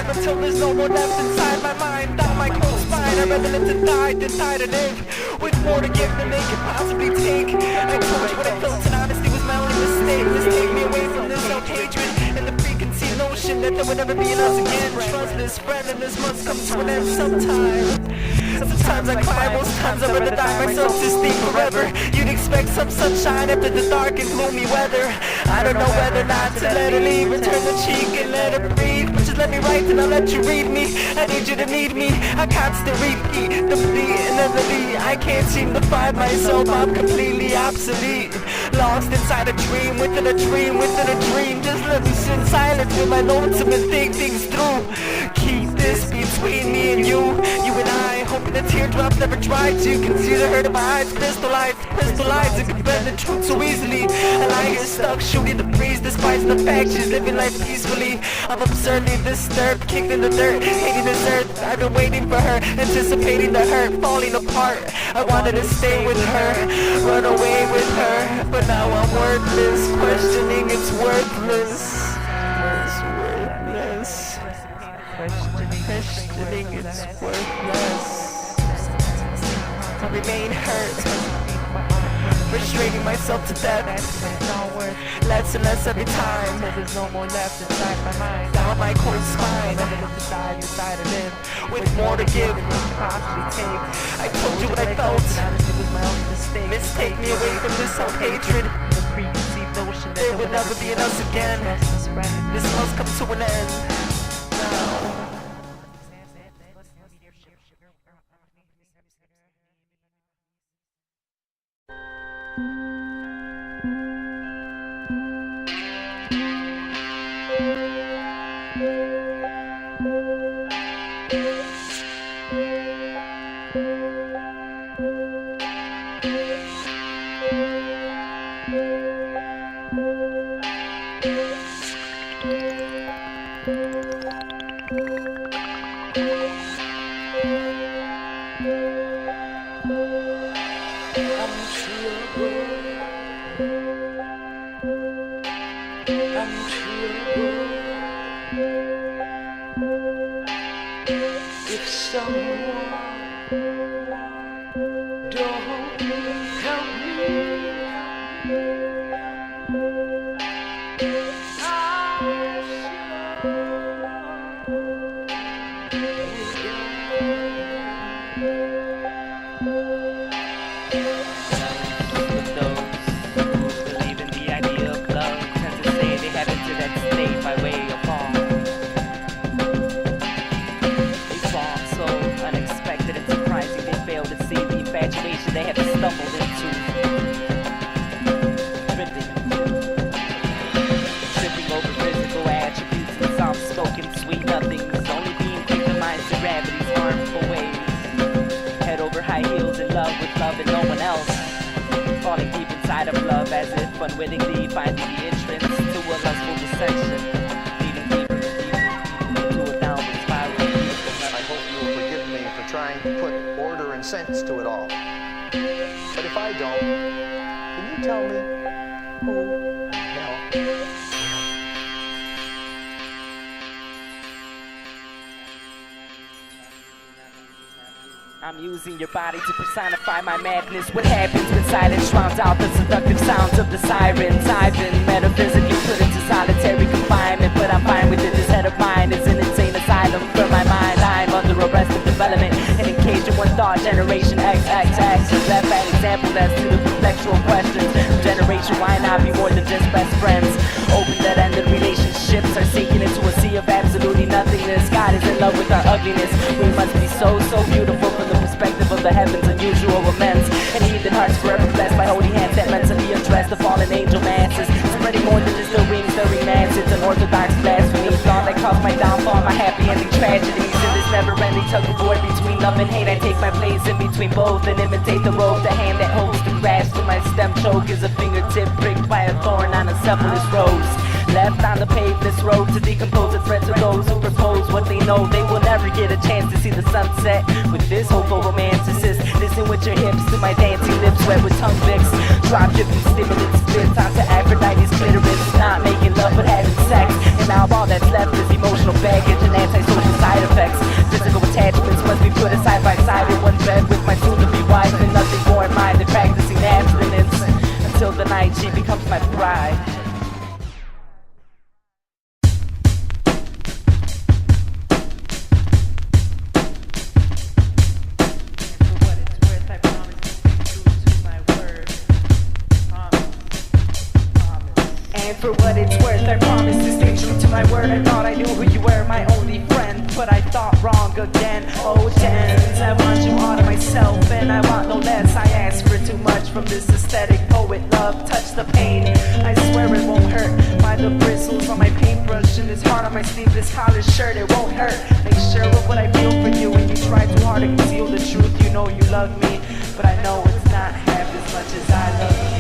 Until there's no more left inside my mind. Down my cold spine, I'd rather live to die than die to live. With more to give than they could possibly take. I told you what I felt and honesty was my only mistake. Take me away from this self-hatred and the preconceived notion that there would never be an us again. Trust this friend and this must come to an end sometime. Sometimes I cry, most times I'd rather die myself to sleep forever. You'd expect some sunshine after the dark and gloomy weather. I don't know whether or not to let her leave or turn the cheek and let her breathe. But just let me write and I'll let you read me. I need you to need me. I constantly repeat the plea and then the lead. I can't seem to find myself, I'm completely obsolete. Lost inside a dream, within a dream, within a dream. Just let me sit in silence with my lonesome and think things through. Keep this between me and you and I. Hoping the teardrops never dry till you can see the hurt of my eyes. Crystallized and can bend the truth so easily. And I here stuck shooting the breeze, despising the fact she's living life peacefully. I'm absurdly disturbed, kicked in the dirt, hating this earth. I've been waiting for her, anticipating the hurt, falling apart. I wanted to stay with her, run away with her, but now I'm worthless, questioning it's worthless. Questioning it's worthless. I remain hurt, frustrating myself to death. Less and less every time. There's no more left inside my mind. Down my cold spine, decide to live with more to give than possibly take. I told you what I felt. It was my own mistake. Mistake me away from this self-hatred. The preconceived notion that there would never be an us again. This must come to an end now. If someone don't help me, they have stumbled into. Tripping over physical attributes and soft-spoken sweet nothings, only being quick to mind to gravity's harmful ways. Head over high heels in love with love and no one else. Falling deep inside of love as if unwittingly finding the entrance to a lustful dissection. Leading deeper and deeper into a downward spiral. I hope you will forgive me for trying to put order and sense to it all. But if I don't, can you tell me who the hell? I'm using your body to personify my madness. What happens when silence drowns out the seductive sounds of the sirens? I've been metaphysically put into solitary confinement, but I'm fine with it. This head of mine is an insane asylum for my mind. I'm under arrest of development and engaged in one thought generation. XXX is that bad example as to the perplexual questions. Generation, why not be more than just best friends? Open dead-ended relationships are sinking into a sea of absolutely nothingness. God is in love with our ugliness. We must be so beautiful from the perspective of the heavens, unusual immense. And heathen hearts forever blessed by holy hands that mentally address the fallen angel masses. Spreading more than just the wings, the remains. It's an orthodox blasphemy. The thought that caused my downfall, my happy ending tragedies. In this never-ending tug of war between love and hate, I take my place in between both and imitate the rope. The hand that holds the grasp of my stem choke is a fingertip pricked by a thorn on a sepulchral rose. Left on the paved this road to decompose the threats of those who propose what they know. They will never get a chance to see the sunset with this hopeful romanticist. Listen with your hips to my dancing lips wet with tongue vicks. Drop dripping stimulants spits onto Aphrodite's clitoris. Not making love but having sex. And now all that's left is emotional baggage and antisocial side effects. Physical attachments must be put side by side in one bed with my soon-to-be wife, and nothing more in mind than practicing abstinence until the night she becomes my bride. And for what it's worth, I promise to stay true to my word. I thought I knew who you were, my only friend, but I thought wrong again. Oh, Jens, I want you all to myself, and I want no less. I ask for too much from this aesthetic poet. Love, touch the pain. I swear it won't hurt. By the bristles on my paintbrush and this heart on my sleeveless collared shirt, it won't hurt. Make sure of what I feel for you, and you try too hard to conceal the truth. You know you love me, but I know it's not half as much as I love you.